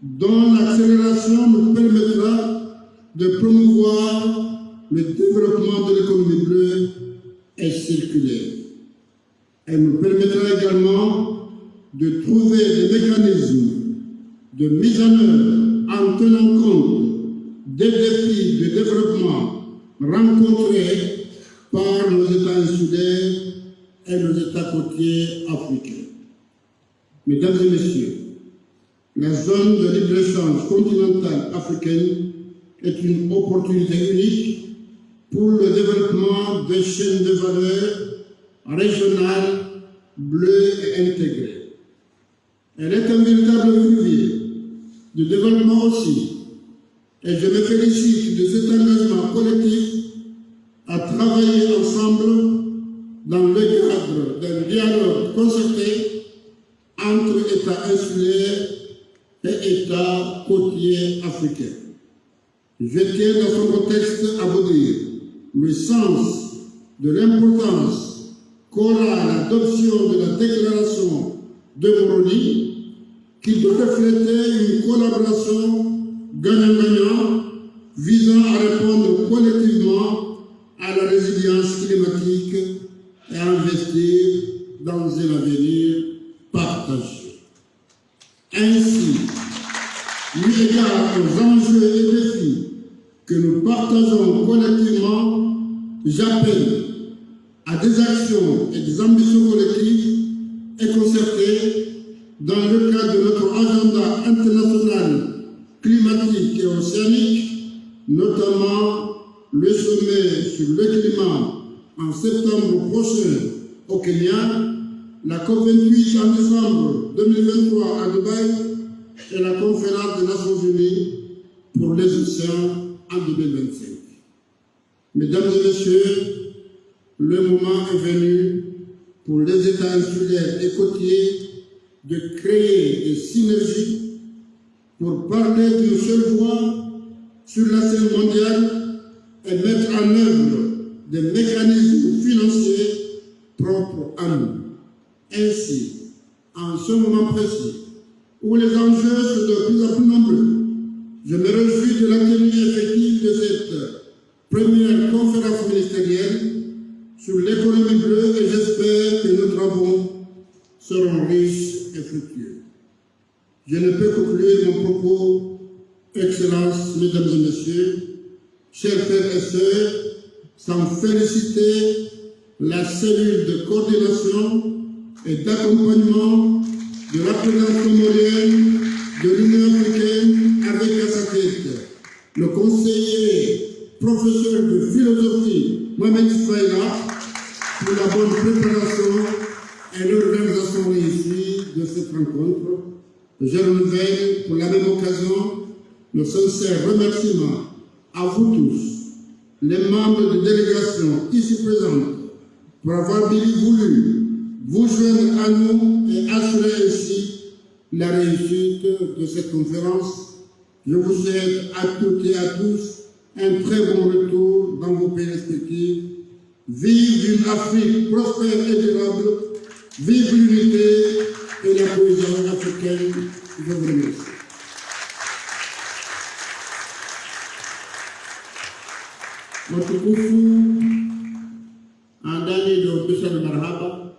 [SPEAKER 11] dont l'accélération nous permettra de promouvoir le développement de l'économie bleue et circulaire. Elle nous permettra également de trouver des mécanismes de mise en œuvre en tenant compte des défis de développement rencontrés par nos États insulaires et nos États côtiers africains. Mesdames et messieurs, la zone de libre-échange continentale africaine est une opportunité unique pour le développement des chaînes de valeur régionales, bleues et intégrées. Elle est un véritable levier de développement aussi, et je me félicite de cet engagement collectif à travailler ensemble dans le cadre d'un dialogue concerté entre États insulaires et États côtiers africains. Je tiens dans ce contexte à vous dire le sens de l'importance qu'aura l'adoption de la déclaration de Moroni, qui doit refléter une collaboration gagnant-gagnant visant à répondre collectivement à la résilience climatique et à investir dans un avenir partagé. Ainsi, eu égard aux enjeux et défis que nous partageons collectivement, j'appelle à des actions et des ambitions collectives et concertées dans le cadre de notre agenda international climatique et océanique, notamment le sommet sur le climat en septembre prochain au Kenya, la COP28 en décembre 2023 à Dubaï et la conférence des Nations Unies pour les océans en 2025. Mesdames et messieurs, le moment est venu pour les États insulaires et côtiers de créer des synergies pour parler d'une seule voix sur la scène mondiale et mettre en œuvre des mécanismes financiers propres à nous. Ainsi, en ce moment précis, où les enjeux sont de plus en plus nombreux, je me réjouis de la tenue effective de cette première conférence ministérielle sur l'économie bleue et j'espère que nos travaux seront riches et fructueux. Je ne peux conclure mon propos, Excellences, Mesdames et Messieurs, chers frères et sœurs, sans féliciter la cellule de coordination et d'accompagnement de la présidence comorienne de l'Union africaine avec à sa tête le conseiller professeur de philosophie Mohamed Ismaïla pour la bonne préparation et l'organisation réussie de cette rencontre. Je renouvelle pour la même occasion nos sincères remerciements à vous tous, les membres de délégation ici présentes, pour avoir bien voulu vous joindre à nous et assurer ainsi la réussite de cette conférence. Je vous souhaite à toutes et à tous un très bon retour dans vos pays respectifs. Vive une Afrique prospère et durable, vive l'unité et la cohésion africaine. Je vous remercie. Watukufu, ndani ya ofisi ya marhaba,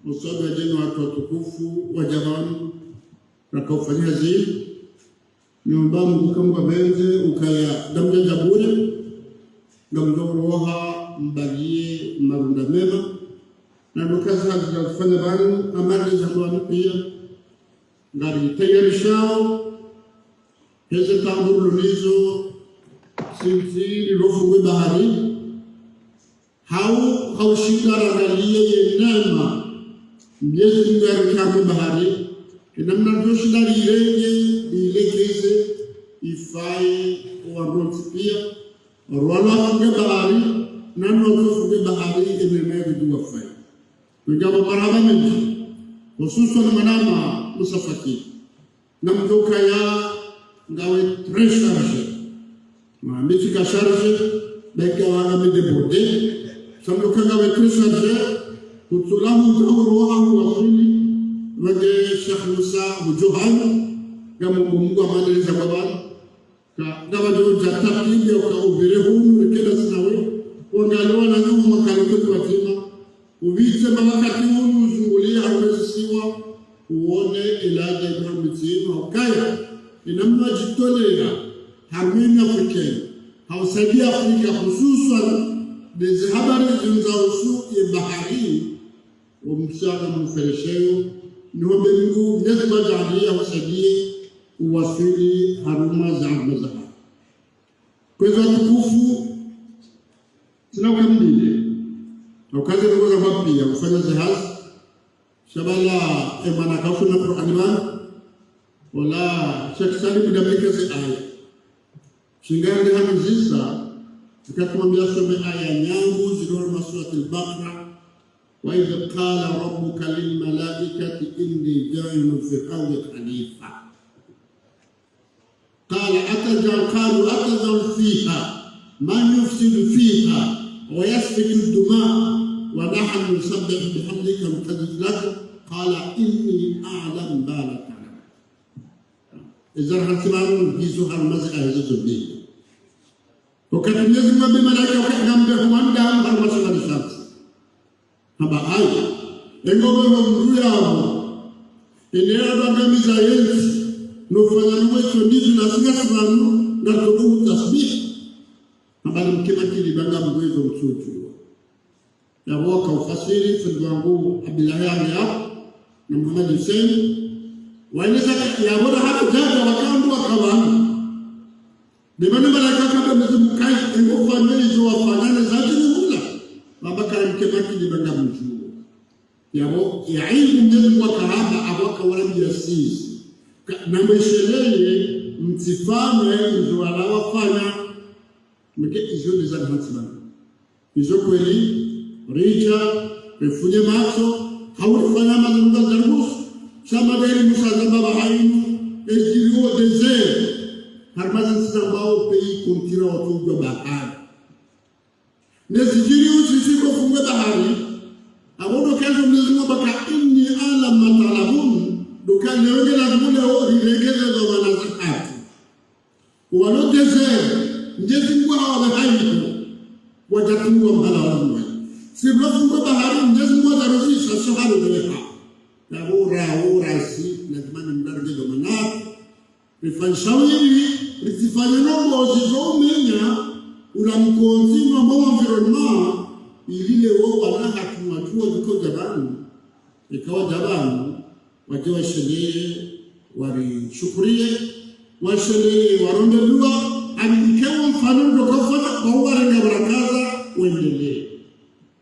[SPEAKER 11] usomi wajeni watu watukufu wa jamani rakofanyia zili nyumba mkukambwa benze ukaya damja jabure ngamdoroha mbagie marunda mema na nukaza hazifanya banu amali za kwani pia ngari tayarishao heze tamburu lulizo sinzi lilofungwe bahari hau shikara galia yenama mjezi ngari kame bahari kinamna doshi dari ilekeze ifai waronsi pia orwala funge bahari nano funge bahari ememe vidu wafai kujaba marhaba menji hususan manama musafaki namdoka ya ngawe tresharje Mami ka charge beka wana me débordé samlo kanga we très chargé kutulamu ngoro wangu wasuli wage Sheikh Musa Mujohan kama Mungu amadeliza baba ka dawa jo jataki ndio ka ubere hunu nikenda sinawe wangalwa na nyuma makaloto watima ubize mabakati hunu uzungulia hawezisiwa uone ilaja Ibrahim Tima ukaya inamna jitolea hamini Africaine hausadia Afrika hususan deze habari zinazohusu bahari wa msana mferesheo niombe Mungu nezma jalia wasadie uwasili haruma za mazaha kwa hivyo tukufu tunakamdile ukaze ngoza mapia kufanya zihaz shabala emana kafuna Qur'an wala Sheikh Salim dabika zi aya shingande hamzisa tukatumwambia some aya nyangu zilizoma sura al-Baqara wa idh qala rabbuka lil malaikati inni ja'ilun fil ardi khalifa قالوا أتجعل فيها من يفسد فيها ويسفك الدماء ونحن نسبح بحمدك ونقدس لك قال إني أعلم ما لا تعلم. إذا هالكلام يسوع المسيح يزيد وكان يزيد بملائكة وكان بهم عندهم المسيح الشمس. هذا آية. إنهم يقولون إن هذا ميزاينس nofanya mwecho ndizo na singasibanu ngatobu tasbih habari mkimakili banga mwezo mchuchu ya waka ufasiri fidwangu Abdullah ya na Muhammad Hussein waeleza ya bora hata jaga wakandu wakawani demana malaika kama mzumukai ngo family wa fanane zake ni hula babaka mkimakili banga mchuchu ya ilmu ndio kwa kahaba abaka wala biasisi na mweshelele mtifame ndio alawafanya mke hizo ndizo hatima hizo kweli rija refunye macho haufanya mazungumzo za ruhusa kama gari msazamba bahainu ejiliwo desert harmazi sambao pei kontira watu wa bahari nesijiriwo sisi ko funga bahari abono kazo mzungu baka inni ala matalabun doka leonge la mule o riregeze do wanazakati walo desert njezi ngwa hawa haiko wajatungwa mhala wala sibla funga bahari njezi ngwa daruzisha shahari deleha na ura si lazima mdarge do manat rifanshawiri ritifanye nombo zizomenya ula mkonzi no mo environment ilile wo wala hatumajua ziko jabani ikawa jabani wakiwa sherehe walishukurie washerehe waronde dua alikewa mfano ndo kafanya kwa warenga barakaza uendelee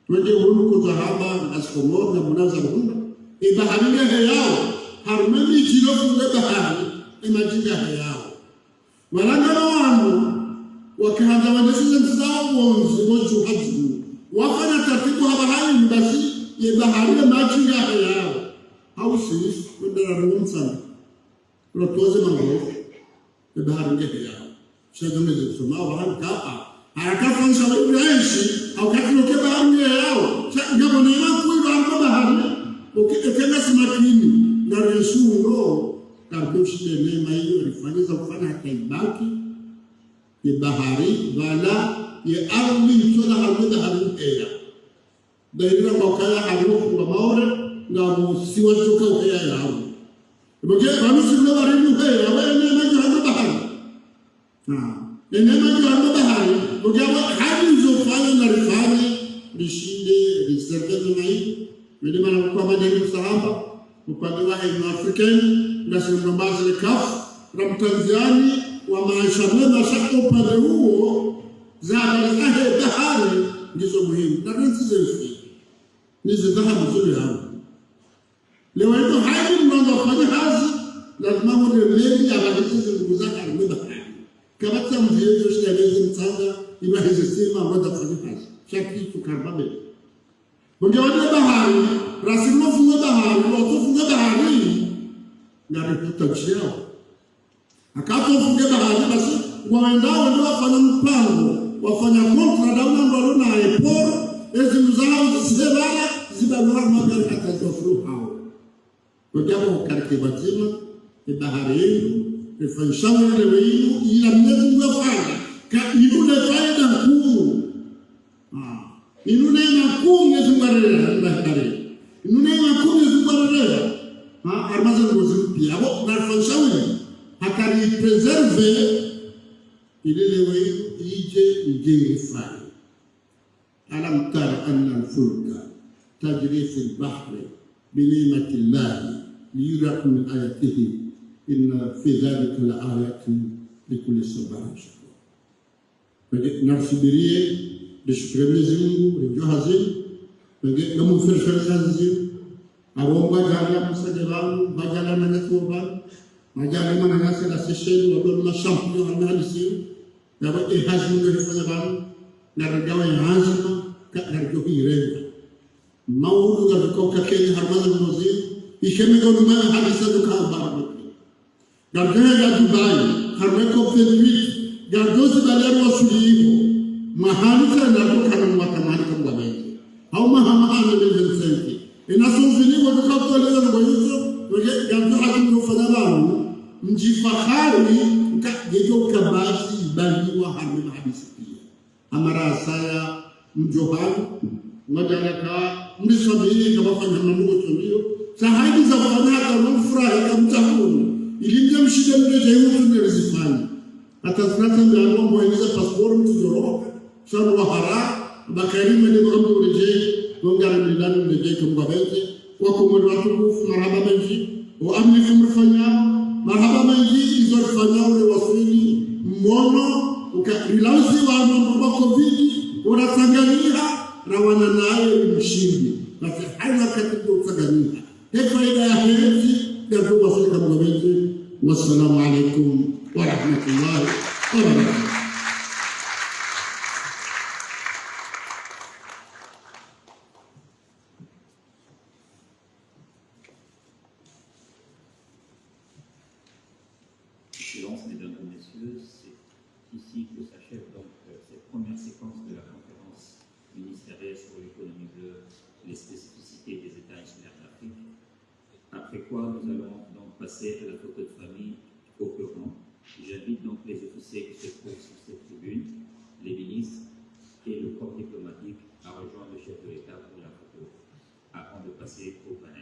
[SPEAKER 11] twende huru kutahaba askomor na munaza huna ibahari yao harumemi jilofu za bahari imajinga yao walanga wangu wakaanza wanasiza zao wonzi moju haji wafanya taratibu habari basi ya bahari majinga yao au sisi kwenda na sana tunatoze mambo ya bahari ngeke yao shaka meze kusoma bahari kapa harakafu shauri aishi au kati bahari yao ngabo ni mambo ya bahari ukitokea simakini na reshuno kardoshi neema hiyo ilifanyika kufanya kaibaki ya bahari wala ya ardhi mtola haruda haruda daira kwa kaya harufu kwa maore na siwa toka uhaya yao iboke banusi ndo barimu uhaya wa neema jo bahari neema jo bahari ujawa hadi zofanya na rifani lishinde liserikali na hii ndio maana kwa madeni sahaba upande wa African na sambambazi kaf na Tanzania wa maisha mema shaka upande huo za bahari ndizo muhimu na nchi zetu nizo dhahabu zuri hapo leo hiyo hadi mnafanya kazi lazima muone meli ya bahari ndugu zake bahari kama tamviezo shikaje mtanga iba hizo sema wanda kufanya kazi shaki tukarbabe Bungewana bahari, rasimo funga bahari, watu funga bahari, na reputa chao. Akato funga bahari basi, wawendao ndio wafanya mpango wafanya kontra dauna ndo na airport ezi mzao zisebala zibalwa magari atazofuru hao kwa karike batima bahari yenu ifanyishauri lewe yenu ila mnezi mwafanya ka inule faida kuu inune makuu ngezi mwarela bahari inune makuu ngezi mwarela armaza ngozi abo narfanyishauri hakari preserve ile lewe yenu ije ijenge fai alam tara anna al-fulka tajri fi al-bahri بنعمة الله ليراكم من آياته إن في ذلك لآيات لكل صبار شكور. نرسبيريه بشكر مزيم رجوهزين نمو فرشل زين أروم بجالا مسجلان بجالا منكوبان بجالا من الناس الأسيشين وبرنا شامبيون النالسين نبغى إهازم نرفزبان نرجعوا إهازم كنرجوه يرجع maudu ga ko ka kenya harmaza mozil ikeme go ma hadisa do ka barabak garga ga dubai harme ko 28 ga dozi balero wasuliho mahalika na ko kana matamani ko wabe au mahama ana le senti ina sozini wo ka ko le go yuso ga ga hakim no fadalahu mji fahari ka gejo kabasi bali wa harme hadisi pia amara saya mjohan majalaka msabiri kama fanya mambo tumio sahadi za fanaka mfurahi kamtahuni ilinja mshida mreje huko tunazifanya atazunata ndio mwenza passport mtujoro sana wahara bakarima ni mambo reje ngara ndani reje kumgabete kwa kumwendo watukufu marhaba benji wa amni kumfanya marhaba benji izo fanya ule wasili mmono ukarilazi wa mambo covid unasangania rawana naye mshindi basi haina katika utagania faida ya heri ya kuwasiliana kama wewe. Wassalamu alaykum wa rahmatullahi wa barakatuh.
[SPEAKER 1] Excellences, mesdames et messieurs, c'est ici que s'achève donc cette première séquence de la conférence ministérielle sur l'économie bleue, les spécificités des États insulaires d'Afrique. Après quoi, nous allons donc passer à la photo de famille au Coran. J'invite donc les officiers qui se trouvent sur cette tribune, les ministres et le corps diplomatique à rejoindre le chef de l'État pour la photo, avant de passer au panel.